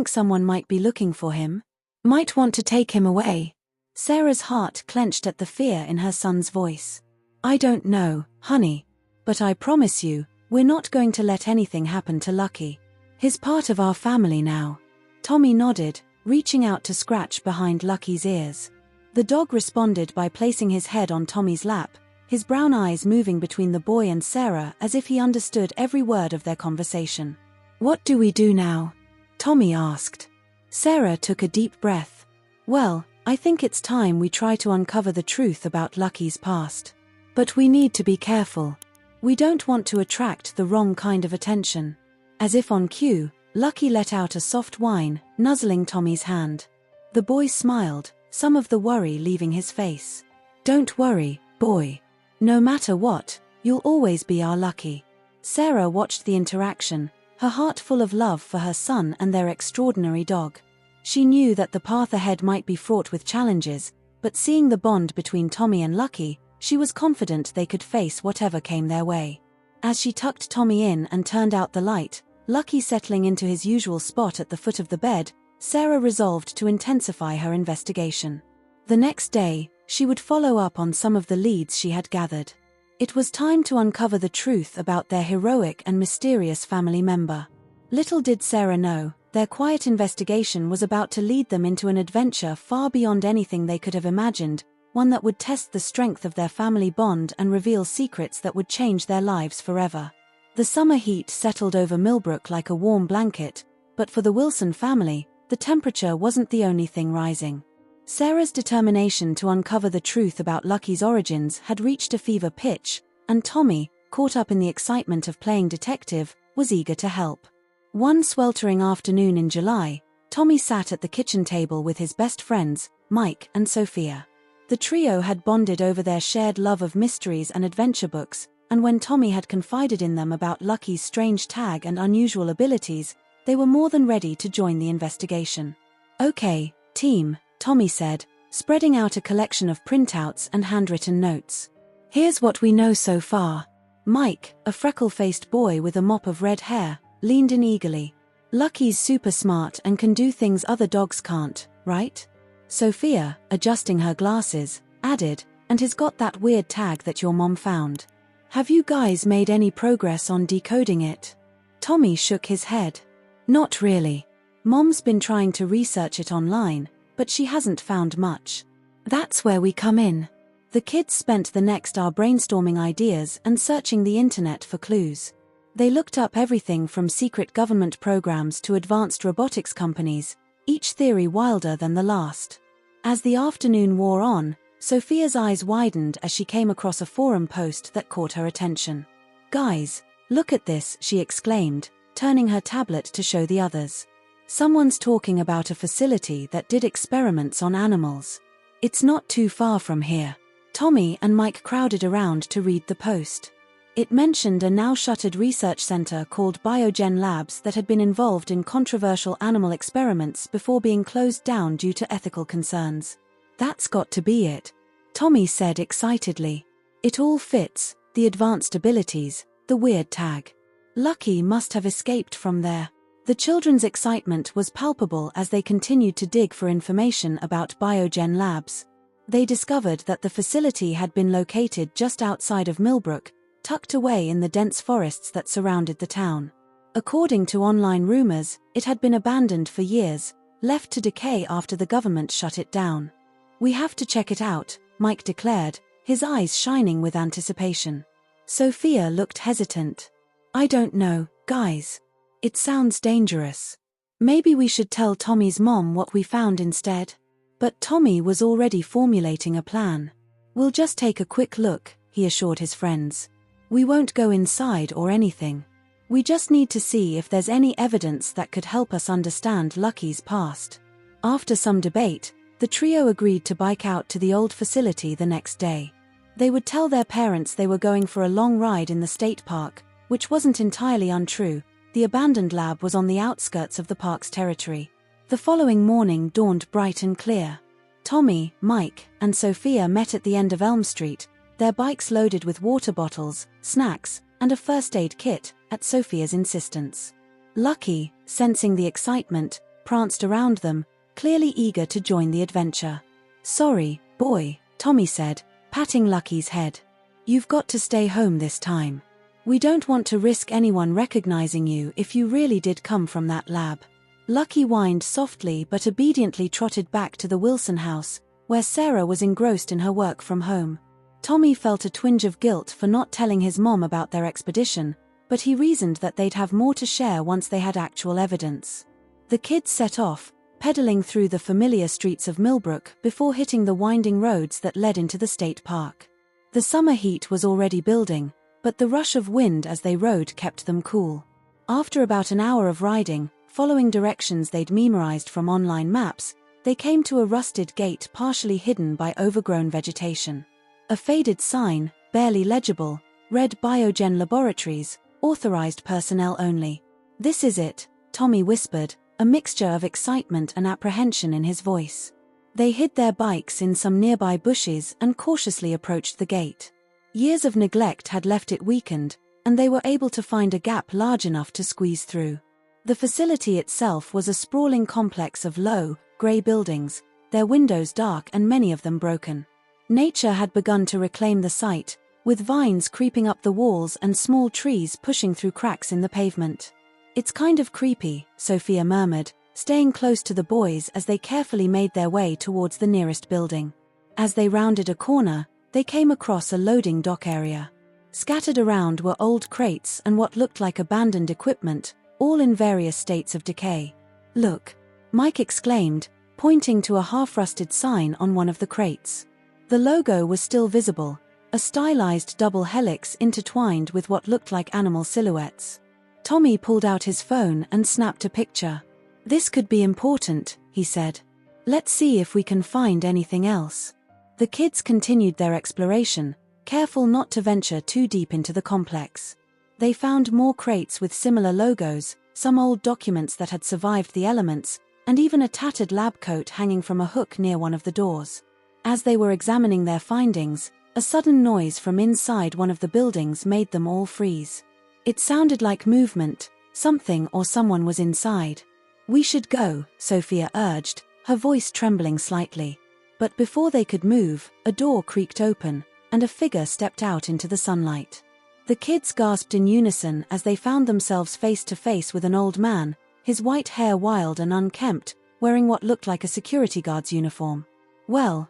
someone might be looking for him? Might want to take him away?" Sarah's heart clenched at the fear in her son's voice. "I don't know, honey. But I promise you, we're not going to let anything happen to Lucky. He's part of our family now." Tommy nodded, reaching out to scratch behind Lucky's ears. The dog responded by placing his head on Tommy's lap, his brown eyes moving between the boy and Sarah as if he understood every word of their conversation. "What do we do now?" Tommy asked. Sarah took a deep breath. "Well, I think it's time we try to uncover the truth about Lucky's past. But we need to be careful. We don't want to attract the wrong kind of attention." As if on cue, Lucky let out a soft whine, nuzzling Tommy's hand. The boy smiled, some of the worry leaving his face. "Don't worry, boy. No matter what, you'll always be our Lucky." Sarah watched the interaction, her heart full of love for her son and their extraordinary dog. She knew that the path ahead might be fraught with challenges, but seeing the bond between Tommy and Lucky, she was confident they could face whatever came their way. As she tucked Tommy in and turned out the light, Lucky settling into his usual spot at the foot of the bed, Sarah resolved to intensify her investigation. The next day, She would follow up on some of the leads she had gathered. It was time to uncover the truth about their heroic and mysterious family member. Little did Sarah know, their quiet investigation was about to lead them into an adventure far beyond anything they could have imagined, one that would test the strength of their family bond and reveal secrets that would change their lives forever. The summer heat settled over Millbrook like a warm blanket, but for the Wilson family, the temperature wasn't the only thing rising. Sarah's determination to uncover the truth about Lucky's origins had reached a fever pitch, and Tommy, caught up in the excitement of playing detective, was eager to help. One sweltering afternoon in July, Tommy sat at the kitchen table with his best friends, Mike and Sophia. The trio had bonded over their shared love of mysteries and adventure books, and when Tommy had confided in them about Lucky's strange tag and unusual abilities, they were more than ready to join the investigation. "Okay, team," Tommy said, spreading out a collection of printouts and handwritten notes. "Here's what we know so far." Mike, a freckle-faced boy with a mop of red hair, leaned in eagerly. "Lucky's super smart and can do things other dogs can't, right?" Sophia, adjusting her glasses, added, "And he's got that weird tag that your mom found. Have you guys made any progress on decoding it?" Tommy shook his head. "Not really. Mom's been trying to research it online, but she hasn't found much. That's where we come in." The kids spent the next hour brainstorming ideas and searching the internet for clues. They looked up everything from secret government programs to advanced robotics companies, each theory wilder than the last. As the afternoon wore on, Sophia's eyes widened as she came across a forum post that caught her attention. "Guys, look at this," she exclaimed, turning her tablet to show the others. "Someone's talking about a facility that did experiments on animals. It's not too far from here." Tommy and Mike crowded around to read the post. It mentioned a now-shuttered research center called Biogen Labs that had been involved in controversial animal experiments before being closed down due to ethical concerns. "That's got to be it," Tommy said excitedly. "It all fits, the advanced abilities, the weird tag. Lucky must have escaped from there." The children's excitement was palpable as they continued to dig for information about Biogen Labs. They discovered that the facility had been located just outside of Millbrook, tucked away in the dense forests that surrounded the town. According to online rumors, it had been abandoned for years, left to decay after the government shut it down. "We have to check it out," Mike declared, his eyes shining with anticipation. Sophia looked hesitant. "I don't know, guys. It sounds dangerous. Maybe we should tell Tommy's mom what we found instead." But Tommy was already formulating a plan. "We'll just take a quick look," he assured his friends. "We won't go inside or anything. We just need to see if there's any evidence that could help us understand Lucky's past." After some debate, the trio agreed to bike out to the old facility the next day. They would tell their parents they were going for a long ride in the state park, which wasn't entirely untrue. The abandoned lab was on the outskirts of the park's territory. The following morning dawned bright and clear. Tommy, Mike, and Sophia met at the end of Elm Street, their bikes loaded with water bottles, snacks, and a first aid kit, at Sophia's insistence. Lucky, sensing the excitement, pranced around them, clearly eager to join the adventure. "Sorry, boy," Tommy said, patting Lucky's head. "You've got to stay home this time. We don't want to risk anyone recognizing you if you really did come from that lab." Lucky whined softly but obediently trotted back to the Wilson house, where Sarah was engrossed in her work from home. Tommy felt a twinge of guilt for not telling his mom about their expedition, but he reasoned that they'd have more to share once they had actual evidence. The kids set off, pedaling through the familiar streets of Millbrook before hitting the winding roads that led into the state park. The summer heat was already building, but the rush of wind as they rode kept them cool. After about an hour of riding, following directions they'd memorized from online maps, they came to a rusted gate partially hidden by overgrown vegetation. A faded sign, barely legible, read Biogen Laboratories, authorized personnel only. "This is it," Tommy whispered, a mixture of excitement and apprehension in his voice. They hid their bikes in some nearby bushes and cautiously approached the gate. Years of neglect had left it weakened, and they were able to find a gap large enough to squeeze through. The facility itself was a sprawling complex of low, grey buildings, their windows dark and many of them broken. Nature had begun to reclaim the site, with vines creeping up the walls and small trees pushing through cracks in the pavement. "It's kind of creepy," Sophia murmured, staying close to the boys as they carefully made their way towards the nearest building. As they rounded a corner, they came across a loading dock area. Scattered around were old crates and what looked like abandoned equipment, all in various states of decay. "Look," Mike exclaimed, pointing to a half-rusted sign on one of the crates. The logo was still visible, a stylized double helix intertwined with what looked like animal silhouettes. Tommy pulled out his phone and snapped a picture. "This could be important," he said. "Let's see if we can find anything else." The kids continued their exploration, careful not to venture too deep into the complex. They found more crates with similar logos, some old documents that had survived the elements, and even a tattered lab coat hanging from a hook near one of the doors. As they were examining their findings, a sudden noise from inside one of the buildings made them all freeze. It sounded like movement, something or someone was inside. "We should go," Sophia urged, her voice trembling slightly. But before they could move, a door creaked open, and a figure stepped out into the sunlight. The kids gasped in unison as they found themselves face to face with an old man, his white hair wild and unkempt, wearing what looked like a security guard's uniform. Well,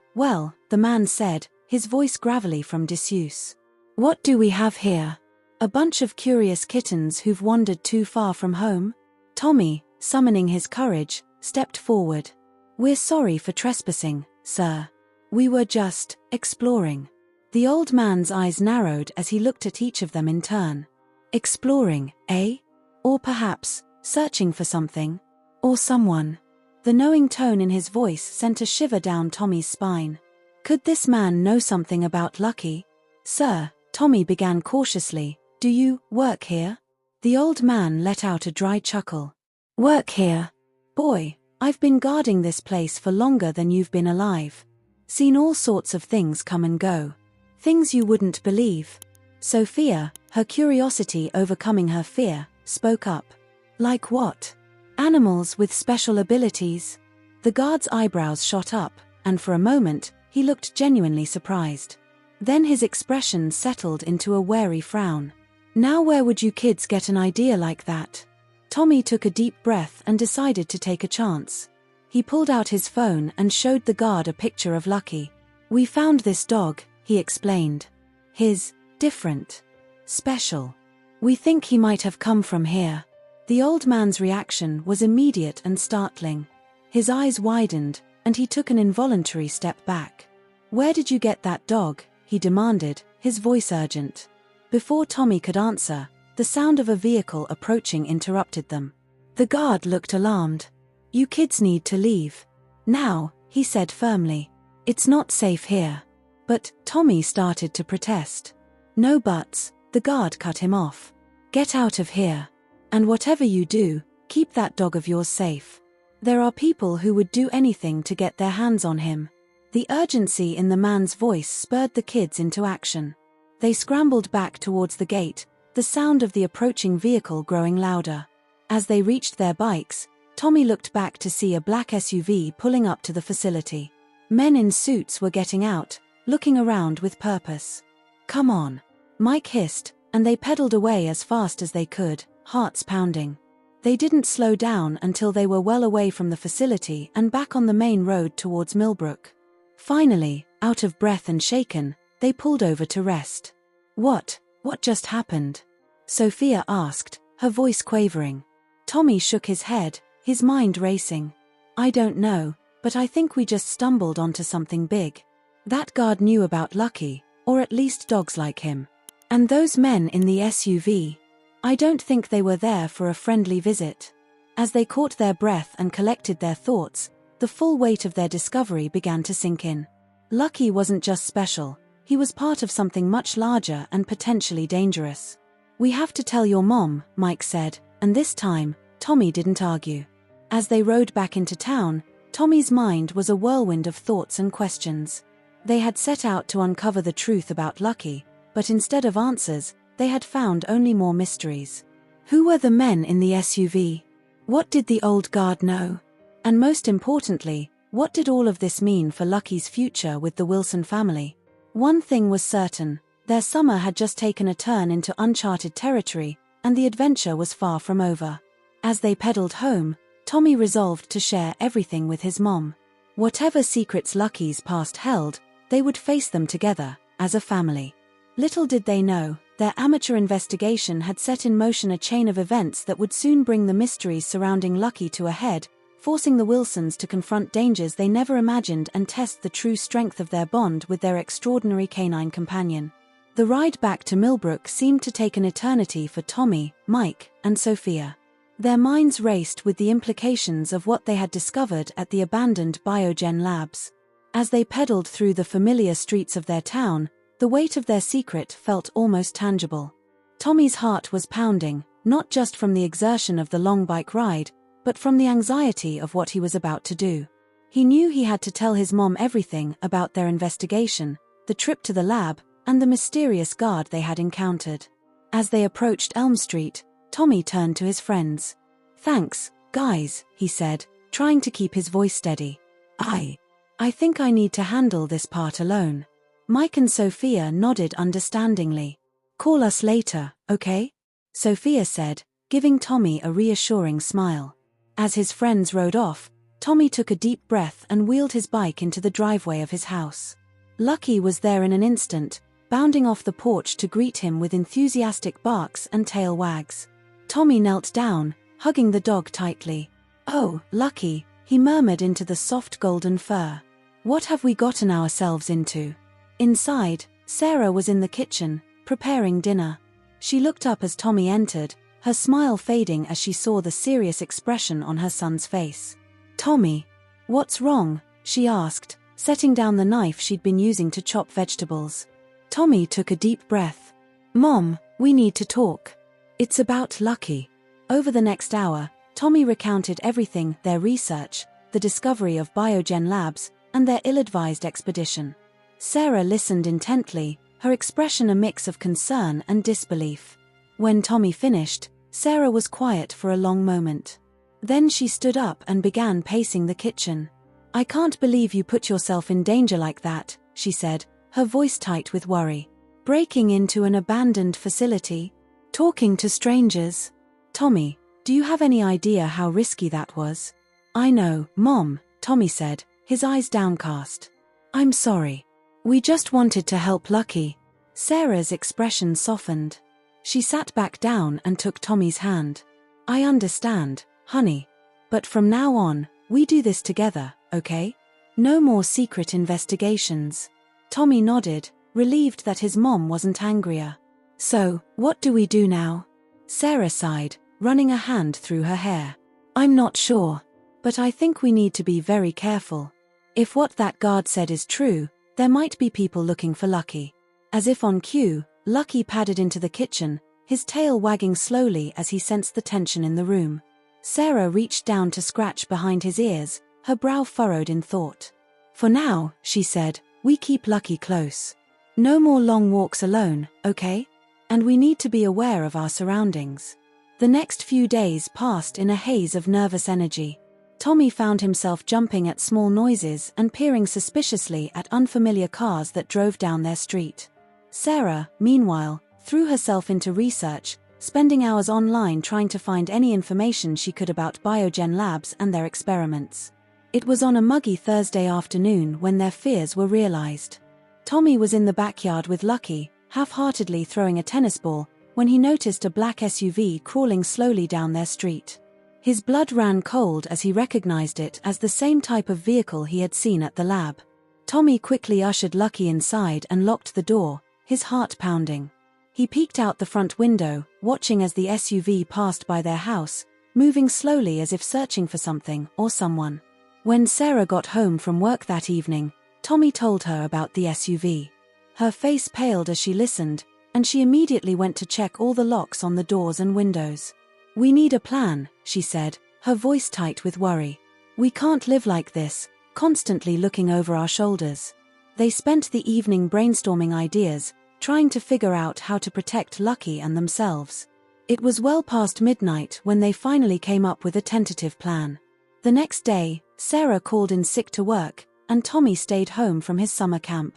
the man said, his voice gravelly from disuse. "What do we have here? A bunch of curious kittens who've wandered too far from home?" Tommy, summoning his courage, stepped forward. "We're sorry for trespassing, sir. We were just exploring." The old man's eyes narrowed as he looked at each of them in turn. "Exploring, eh? Or perhaps, searching for something? Or someone?" The knowing tone in his voice sent a shiver down Tommy's spine. Could this man know something about Lucky? "Sir," Tommy began cautiously, "do you work here?" The old man let out a dry chuckle. "Work here? Boy, I've been guarding this place for longer than you've been alive. Seen all sorts of things come and go. Things you wouldn't believe." Sophia, her curiosity overcoming her fear, spoke up. "Like what? Animals with special abilities?" The guard's eyebrows shot up, and for a moment, he looked genuinely surprised. Then his expression settled into a wary frown. "Now where would you kids get an idea like that?" Tommy took a deep breath and decided to take a chance. He pulled out his phone and showed the guard a picture of Lucky. "We found this dog," he explained. "He's different. Special. We think he might have come from here." The old man's reaction was immediate and startling. His eyes widened, and he took an involuntary step back. "Where did you get that dog?" he demanded, his voice urgent. Before Tommy could answer, the sound of a vehicle approaching interrupted them. The guard looked alarmed. "You kids need to leave. Now," he said firmly. "It's not safe here." But Tommy started to protest. "No buts," the guard cut him off. "Get out of here. And whatever you do, keep that dog of yours safe. There are people who would do anything to get their hands on him." The urgency in the man's voice spurred the kids into action. They scrambled back towards the gate, the sound of the approaching vehicle growing louder. As they reached their bikes, Tommy looked back to see a black SUV pulling up to the facility. Men in suits were getting out, looking around with purpose. "Come on," Mike hissed, and they pedaled away as fast as they could, hearts pounding. They didn't slow down until they were well away from the facility and back on the main road towards Millbrook. Finally, out of breath and shaken, they pulled over to rest. What just happened?" Sophia asked, her voice quavering. Tommy shook his head, his mind racing. "I don't know, but I think we just stumbled onto something big. That guard knew about Lucky, or at least dogs like him. And those men in the SUV, I don't think they were there for a friendly visit." As they caught their breath and collected their thoughts, the full weight of their discovery began to sink in. Lucky wasn't just special, he was part of something much larger and potentially dangerous. "We have to tell your mom," Mike said, and this time, Tommy didn't argue. As they rode back into town, Tommy's mind was a whirlwind of thoughts and questions. They had set out to uncover the truth about Lucky, but instead of answers, they had found only more mysteries. Who were the men in the SUV? What did the old guard know? And most importantly, What did all of this mean for Lucky's future with the Wilson family? One thing was certain: their summer had just taken a turn into uncharted territory, and the adventure was far from over. As they pedaled home, Tommy resolved to share everything with his mom. Whatever secrets Lucky's past held, they would face them together, as a family. Little did they know, their amateur investigation had set in motion a chain of events that would soon bring the mysteries surrounding Lucky to a head, forcing the Wilsons to confront dangers they never imagined and test the true strength of their bond with their extraordinary canine companion. The ride back to Millbrook seemed to take an eternity for Tommy, Mike, and Sophia. Their minds raced with the implications of what they had discovered at the abandoned Biogen labs. As they pedaled through the familiar streets of their town, the weight of their secret felt almost tangible. Tommy's heart was pounding, not just from the exertion of the long bike ride, but from the anxiety of what he was about to do. He knew he had to tell his mom everything about their investigation, the trip to the lab, and the mysterious guard they had encountered. As they approached Elm Street, Tommy turned to his friends. "Thanks, guys," he said, trying to keep his voice steady. I think I need to handle this part alone." Mike and Sophia nodded understandingly. "Call us later, okay?" Sophia said, giving Tommy a reassuring smile. As his friends rode off, Tommy took a deep breath and wheeled his bike into the driveway of his house. Lucky was there in an instant, bounding off the porch to greet him with enthusiastic barks and tail wags. Tommy knelt down, hugging the dog tightly. "Oh, Lucky," he murmured into the soft golden fur. "What have we gotten ourselves into?" Inside, Sarah was in the kitchen, preparing dinner. She looked up as Tommy entered, her smile fading as she saw the serious expression on her son's face. "Tommy, what's wrong?" she asked, setting down the knife she'd been using to chop vegetables. Tommy took a deep breath. "Mom, we need to talk. It's about Lucky." Over the next hour, Tommy recounted everything: their research, the discovery of Biogen labs, and their ill-advised expedition. Sarah listened intently, her expression a mix of concern and disbelief. When Tommy finished, Sarah was quiet for a long moment. Then she stood up and began pacing the kitchen. "I can't believe you put yourself in danger like that," she said, her voice tight with worry. "Breaking into an abandoned facility? Talking to strangers? Tommy, do you have any idea how risky that was?" "I know, Mom," Tommy said, his eyes downcast. "I'm sorry. We just wanted to help Lucky." Sarah's expression softened. She sat back down and took Tommy's hand. "I understand, honey. But from now on, we do this together, okay? No more secret investigations." Tommy nodded, relieved that his mom wasn't angrier. "So, what do we do now?" Sarah sighed, running a hand through her hair. "I'm not sure. But I think we need to be very careful. If what that guard said is true, there might be people looking for Lucky." As if on cue, Lucky padded into the kitchen, his tail wagging slowly as he sensed the tension in the room. Sarah reached down to scratch behind his ears, her brow furrowed in thought. "For now," she said, "we keep Lucky close. No more long walks alone, okay? And we need to be aware of our surroundings." The next few days passed in a haze of nervous energy. Tommy found himself jumping at small noises and peering suspiciously at unfamiliar cars that drove down their street. Sarah, meanwhile, threw herself into research, spending hours online trying to find any information she could about Biogen labs and their experiments. It was on a muggy Thursday afternoon when their fears were realized. Tommy was in the backyard with Lucky, half-heartedly throwing a tennis ball, when he noticed a black SUV crawling slowly down their street. His blood ran cold as he recognized it as the same type of vehicle he had seen at the lab. Tommy quickly ushered Lucky inside and locked the door, his heart pounding. He peeked out the front window, watching as the SUV passed by their house, moving slowly as if searching for something or someone. When Sarah got home from work that evening, Tommy told her about the SUV. Her face paled as she listened, and she immediately went to check all the locks on the doors and windows. "We need a plan," she said, her voice tight with worry. "We can't live like this, constantly looking over our shoulders." They spent the evening brainstorming ideas, trying to figure out how to protect Lucky and themselves. It was well past midnight when they finally came up with a tentative plan. The next day, Sarah called in sick to work, and Tommy stayed home from his summer camp.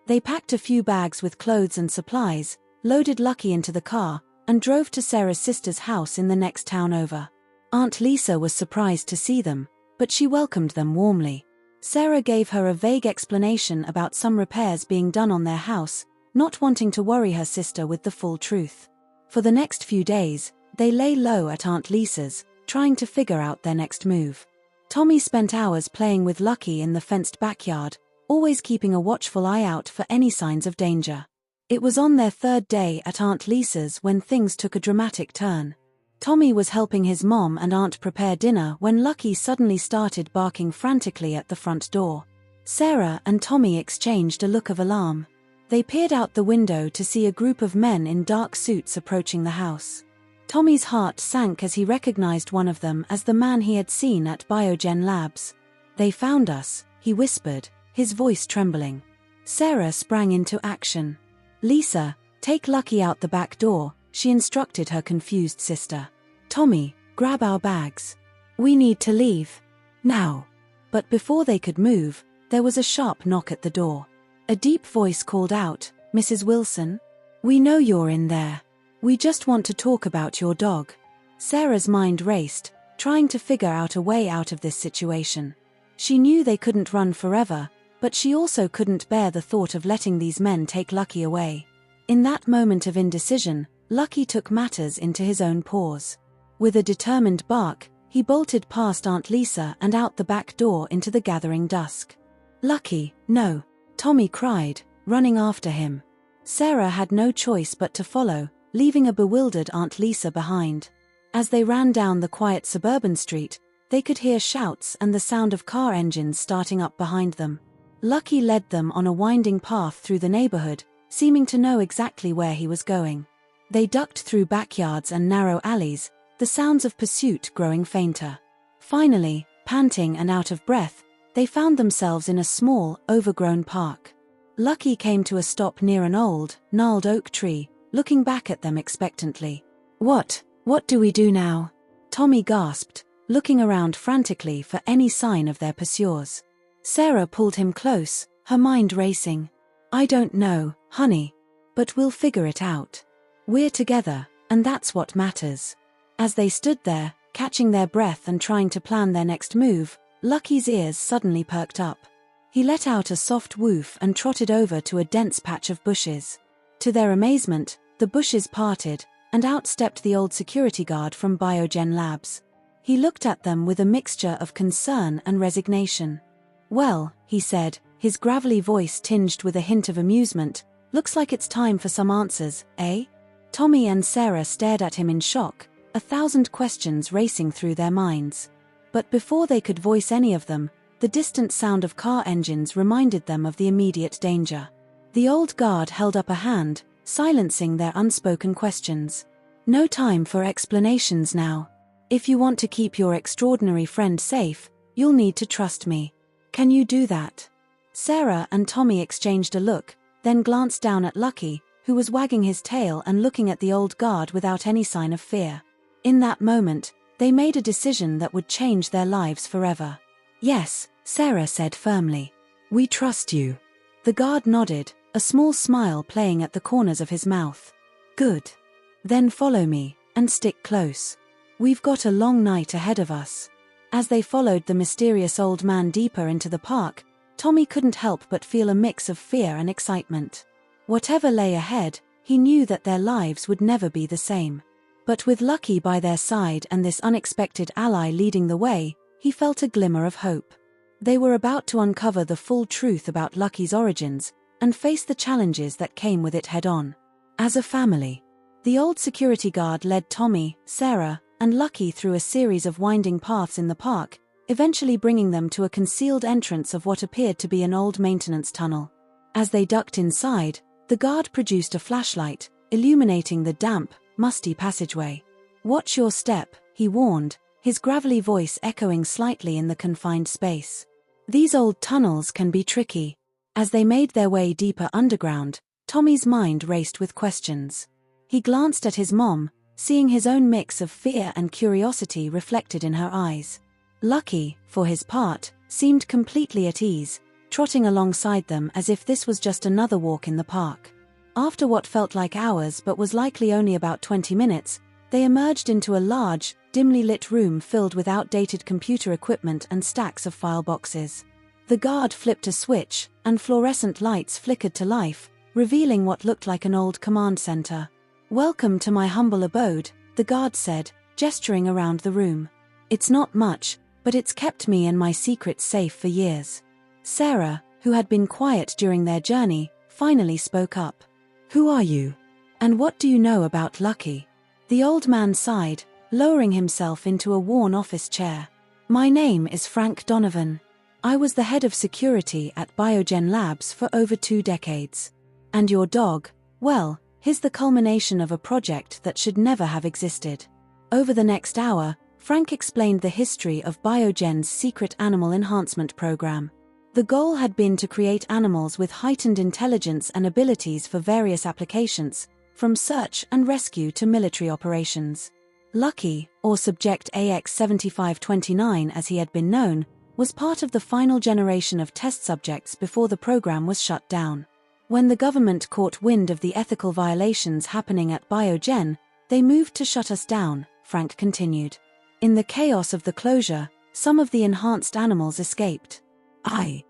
They packed a few bags with clothes and supplies, loaded Lucky into the car, and drove to Sarah's sister's house in the next town over. Aunt Lisa was surprised to see them, but she welcomed them warmly. Sarah gave her a vague explanation about some repairs being done on their house, not wanting to worry her sister with the full truth. For the next few days, they lay low at Aunt Lisa's, trying to figure out their next move. Tommy spent hours playing with Lucky in the fenced backyard, always keeping a watchful eye out for any signs of danger. It was on their third day at Aunt Lisa's when things took a dramatic turn. Tommy was helping his mom and aunt prepare dinner when Lucky suddenly started barking frantically at the front door. Sarah and Tommy exchanged a look of alarm. They peered out the window to see a group of men in dark suits approaching the house. Tommy's heart sank as he recognized one of them as the man he had seen at Biogen Labs. "They found us," he whispered, his voice trembling. Sarah sprang into action. "Lisa, take Lucky out the back door," she instructed her confused sister. "Tommy, grab our bags. We need to leave. Now." But before they could move, there was a sharp knock at the door. A deep voice called out, "Mrs. Wilson? We know you're in there. We just want to talk about your dog." Sarah's mind raced, trying to figure out a way out of this situation. She knew they couldn't run forever, but she also couldn't bear the thought of letting these men take Lucky away. In that moment of indecision, Lucky took matters into his own paws. With a determined bark, he bolted past Aunt Lisa and out the back door into the gathering dusk. "Lucky, no!" Tommy cried, running after him. Sarah had no choice but to follow, leaving a bewildered Aunt Lisa behind. As they ran down the quiet suburban street, they could hear shouts and the sound of car engines starting up behind them. Lucky led them on a winding path through the neighborhood, seeming to know exactly where he was going. They ducked through backyards and narrow alleys, the sounds of pursuit growing fainter. Finally, panting and out of breath, they found themselves in a small, overgrown park. Lucky came to a stop near an old, gnarled oak tree, looking back at them expectantly. What do we do now?" Tommy gasped, looking around frantically for any sign of their pursuers. Sarah pulled him close, her mind racing. "I don't know, honey. But we'll figure it out. We're together, and that's what matters." As they stood there, catching their breath and trying to plan their next move, Lucky's ears suddenly perked up. He let out a soft woof and trotted over to a dense patch of bushes. To their amazement, the bushes parted, and out stepped the old security guard from Biogen Labs. He looked at them with a mixture of concern and resignation. "Well," he said, his gravelly voice tinged with a hint of amusement, "looks like it's time for some answers, eh?" Tommy and Sarah stared at him in shock, 1,000 questions racing through their minds. But before they could voice any of them, the distant sound of car engines reminded them of the immediate danger. The old guard held up a hand, silencing their unspoken questions. "No time for explanations now. If you want to keep your extraordinary friend safe, you'll need to trust me. Can you do that?" Sarah and Tommy exchanged a look, then glanced down at Lucky, who was wagging his tail and looking at the old guard without any sign of fear. In that moment, they made a decision that would change their lives forever. "Yes," Sarah said firmly. "We trust you." The guard nodded, a small smile playing at the corners of his mouth. "Good. Then follow me, and stick close. We've got a long night ahead of us." As they followed the mysterious old man deeper into the park, Tommy couldn't help but feel a mix of fear and excitement. Whatever lay ahead, he knew that their lives would never be the same. But with Lucky by their side and this unexpected ally leading the way, he felt a glimmer of hope. They were about to uncover the full truth about Lucky's origins, and face the challenges that came with it head-on. As a family, the old security guard led Tommy, Sarah, and Lucky through a series of winding paths in the park, eventually bringing them to a concealed entrance of what appeared to be an old maintenance tunnel. As they ducked inside, the guard produced a flashlight, illuminating the damp, musty passageway. "Watch your step," he warned, his gravelly voice echoing slightly in the confined space. These old tunnels can be tricky. As they made their way deeper underground, Tommy's mind raced with questions. He glanced at his mom, seeing his own mix of fear and curiosity reflected in her eyes. Lucky, for his part, seemed completely at ease, trotting alongside them as if this was just another walk in the park. After what felt like hours but was likely only about 20 minutes, they emerged into a large, dimly lit room filled with outdated computer equipment and stacks of file boxes. The guard flipped a switch, and fluorescent lights flickered to life, revealing what looked like an old command center. "Welcome to my humble abode," the guard said, gesturing around the room. "It's not much, but it's kept me and my secrets safe for years." Sarah, who had been quiet during their journey, finally spoke up. "Who are you? And what do you know about Lucky?" The old man sighed, lowering himself into a worn office chair. "My name is Frank Donovan. I was the head of security at Biogen Labs for over 2 decades. And your dog, well, he's the culmination of a project that should never have existed." Over the next hour, Frank explained the history of Biogen's secret animal enhancement program. The goal had been to create animals with heightened intelligence and abilities for various applications, from search and rescue to military operations. Lucky, or Subject AX7529 as he had been known, was part of the final generation of test subjects before the program was shut down. When the government caught wind of the ethical violations happening at Biogen, they moved to shut us down, Frank continued. In the chaos of the closure, some of the enhanced animals escaped. I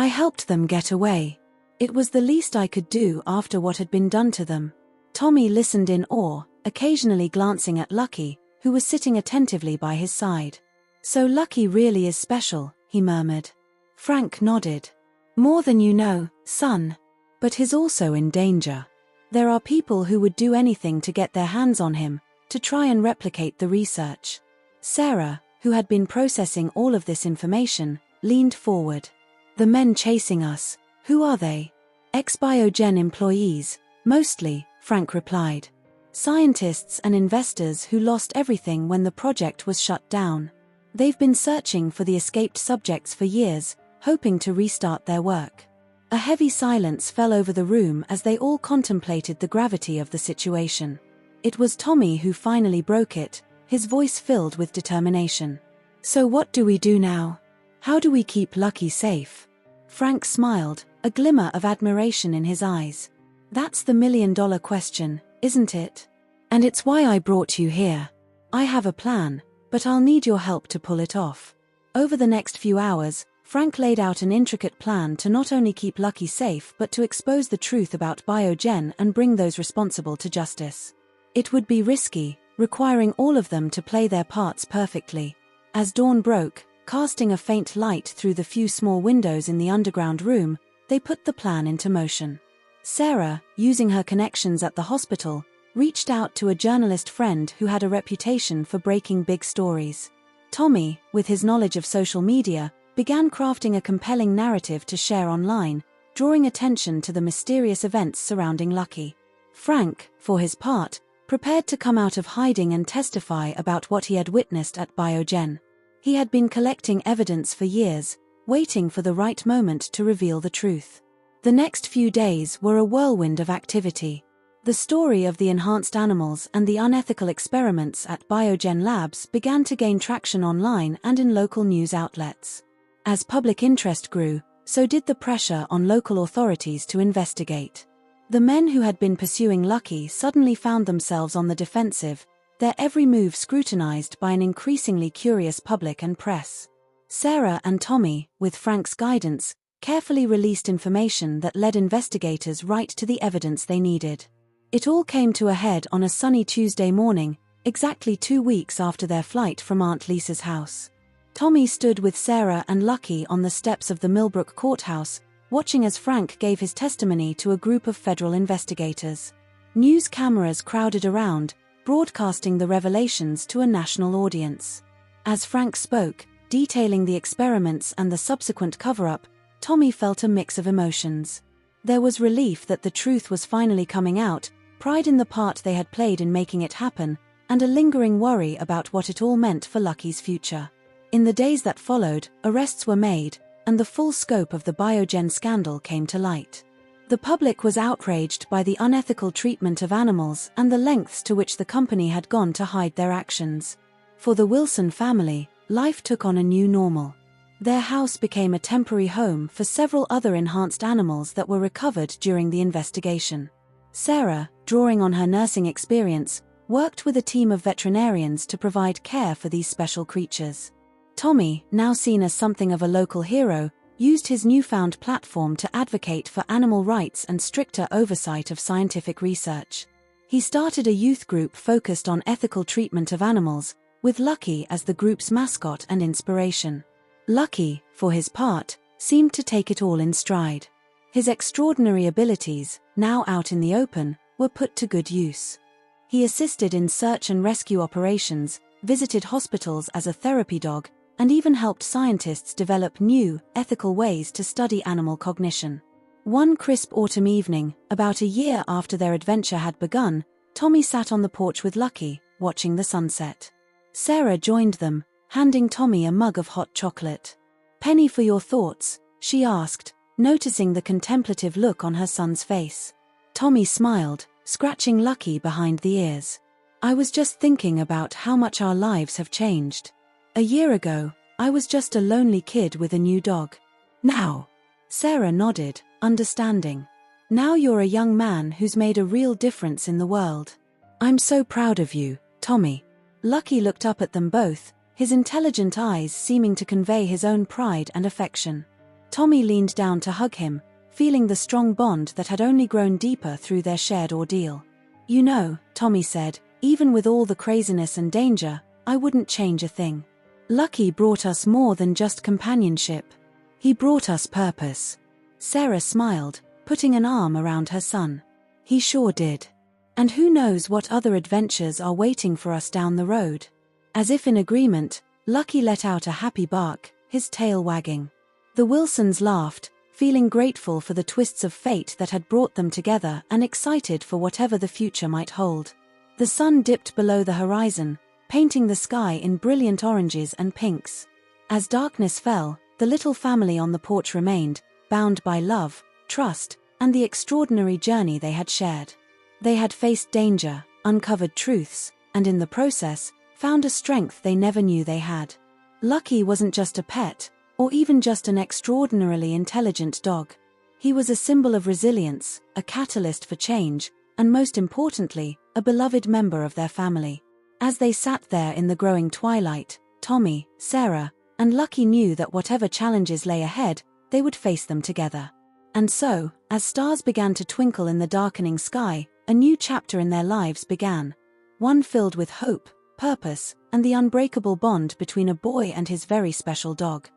helped them get away. It was the least I could do after what had been done to them. Tommy listened in awe, occasionally glancing at Lucky, who was sitting attentively by his side. "So Lucky really is special," he murmured. Frank nodded. "More than you know, son. But he's also in danger. There are people who would do anything to get their hands on him, to try and replicate the research." Sarah, who had been processing all of this information, leaned forward. "The men chasing us, who are they?" "Ex-Biogen employees, mostly," Frank replied. "Scientists and investors who lost everything when the project was shut down. They've been searching for the escaped subjects for years, hoping to restart their work." A heavy silence fell over the room as they all contemplated the gravity of the situation. It was Tommy who finally broke it, his voice filled with determination. "So what do we do now? How do we keep Lucky safe?" Frank smiled, a glimmer of admiration in his eyes. "That's the million-dollar question, isn't it? And it's why I brought you here. I have a plan, but I'll need your help to pull it off." Over the next few hours, Frank laid out an intricate plan to not only keep Lucky safe but to expose the truth about Biogen and bring those responsible to justice. It would be risky, requiring all of them to play their parts perfectly. As dawn broke, casting a faint light through the few small windows in the underground room, they put the plan into motion. Sarah, using her connections at the hospital, reached out to a journalist friend who had a reputation for breaking big stories. Tommy, with his knowledge of social media, began crafting a compelling narrative to share online, drawing attention to the mysterious events surrounding Lucky. Frank, for his part, prepared to come out of hiding and testify about what he had witnessed at Biogen. He had been collecting evidence for years, waiting for the right moment to reveal the truth. The next few days were a whirlwind of activity. The story of the enhanced animals and the unethical experiments at Biogen Labs began to gain traction online and in local news outlets. As public interest grew, so did the pressure on local authorities to investigate. The men who had been pursuing Lucky suddenly found themselves on the defensive, their every move scrutinized by an increasingly curious public and press. Sarah and Tommy, with Frank's guidance, carefully released information that led investigators right to the evidence they needed. It all came to a head on a sunny Tuesday morning, exactly 2 weeks after their flight from Aunt Lisa's house. Tommy stood with Sarah and Lucky on the steps of the Millbrook courthouse, watching as Frank gave his testimony to a group of federal investigators. News cameras crowded around, broadcasting the revelations to a national audience. As Frank spoke, detailing the experiments and the subsequent cover-up, Tommy felt a mix of emotions. There was relief that the truth was finally coming out, pride in the part they had played in making it happen, and a lingering worry about what it all meant for Lucky's future. In the days that followed, arrests were made, and the full scope of the Biogen scandal came to light. The public was outraged by the unethical treatment of animals and the lengths to which the company had gone to hide their actions. For the Wilson family, life took on a new normal. Their house became a temporary home for several other enhanced animals that were recovered during the investigation. Sarah, drawing on her nursing experience, worked with a team of veterinarians to provide care for these special creatures. Tommy, now seen as something of a local hero, used his newfound platform to advocate for animal rights and stricter oversight of scientific research. He started a youth group focused on ethical treatment of animals, with Lucky as the group's mascot and inspiration. Lucky, for his part, seemed to take it all in stride. His extraordinary abilities, now out in the open, were put to good use. He assisted in search and rescue operations, visited hospitals as a therapy dog, and even helped scientists develop new, ethical ways to study animal cognition. One crisp autumn evening, about a year after their adventure had begun, Tommy sat on the porch with Lucky, watching the sunset. Sarah joined them, handing Tommy a mug of hot chocolate. "Penny for your thoughts?" she asked, noticing the contemplative look on her son's face. Tommy smiled, scratching Lucky behind the ears. "I was just thinking about how much our lives have changed. A year ago, I was just a lonely kid with a new dog. Now," Sarah nodded, understanding. "Now you're a young man who's made a real difference in the world. I'm so proud of you, Tommy." Lucky looked up at them both, his intelligent eyes seeming to convey his own pride and affection. Tommy leaned down to hug him, feeling the strong bond that had only grown deeper through their shared ordeal. "You know," Tommy said, "even with all the craziness and danger, I wouldn't change a thing. Lucky brought us more than just companionship. He brought us purpose." Sarah smiled, putting an arm around her son. "He sure did. And who knows what other adventures are waiting for us down the road." As if in agreement, Lucky let out a happy bark, his tail wagging. The Wilsons laughed, feeling grateful for the twists of fate that had brought them together and excited for whatever the future might hold. The sun dipped below the horizon, painting the sky in brilliant oranges and pinks. As darkness fell, the little family on the porch remained, bound by love, trust, and the extraordinary journey they had shared. They had faced danger, uncovered truths, and in the process, found a strength they never knew they had. Lucky wasn't just a pet, or even just an extraordinarily intelligent dog. He was a symbol of resilience, a catalyst for change, and most importantly, a beloved member of their family. As they sat there in the growing twilight, Tommy, Sarah, and Lucky knew that whatever challenges lay ahead, they would face them together. And so, as stars began to twinkle in the darkening sky, a new chapter in their lives began. One filled with hope, purpose, and the unbreakable bond between a boy and his very special dog.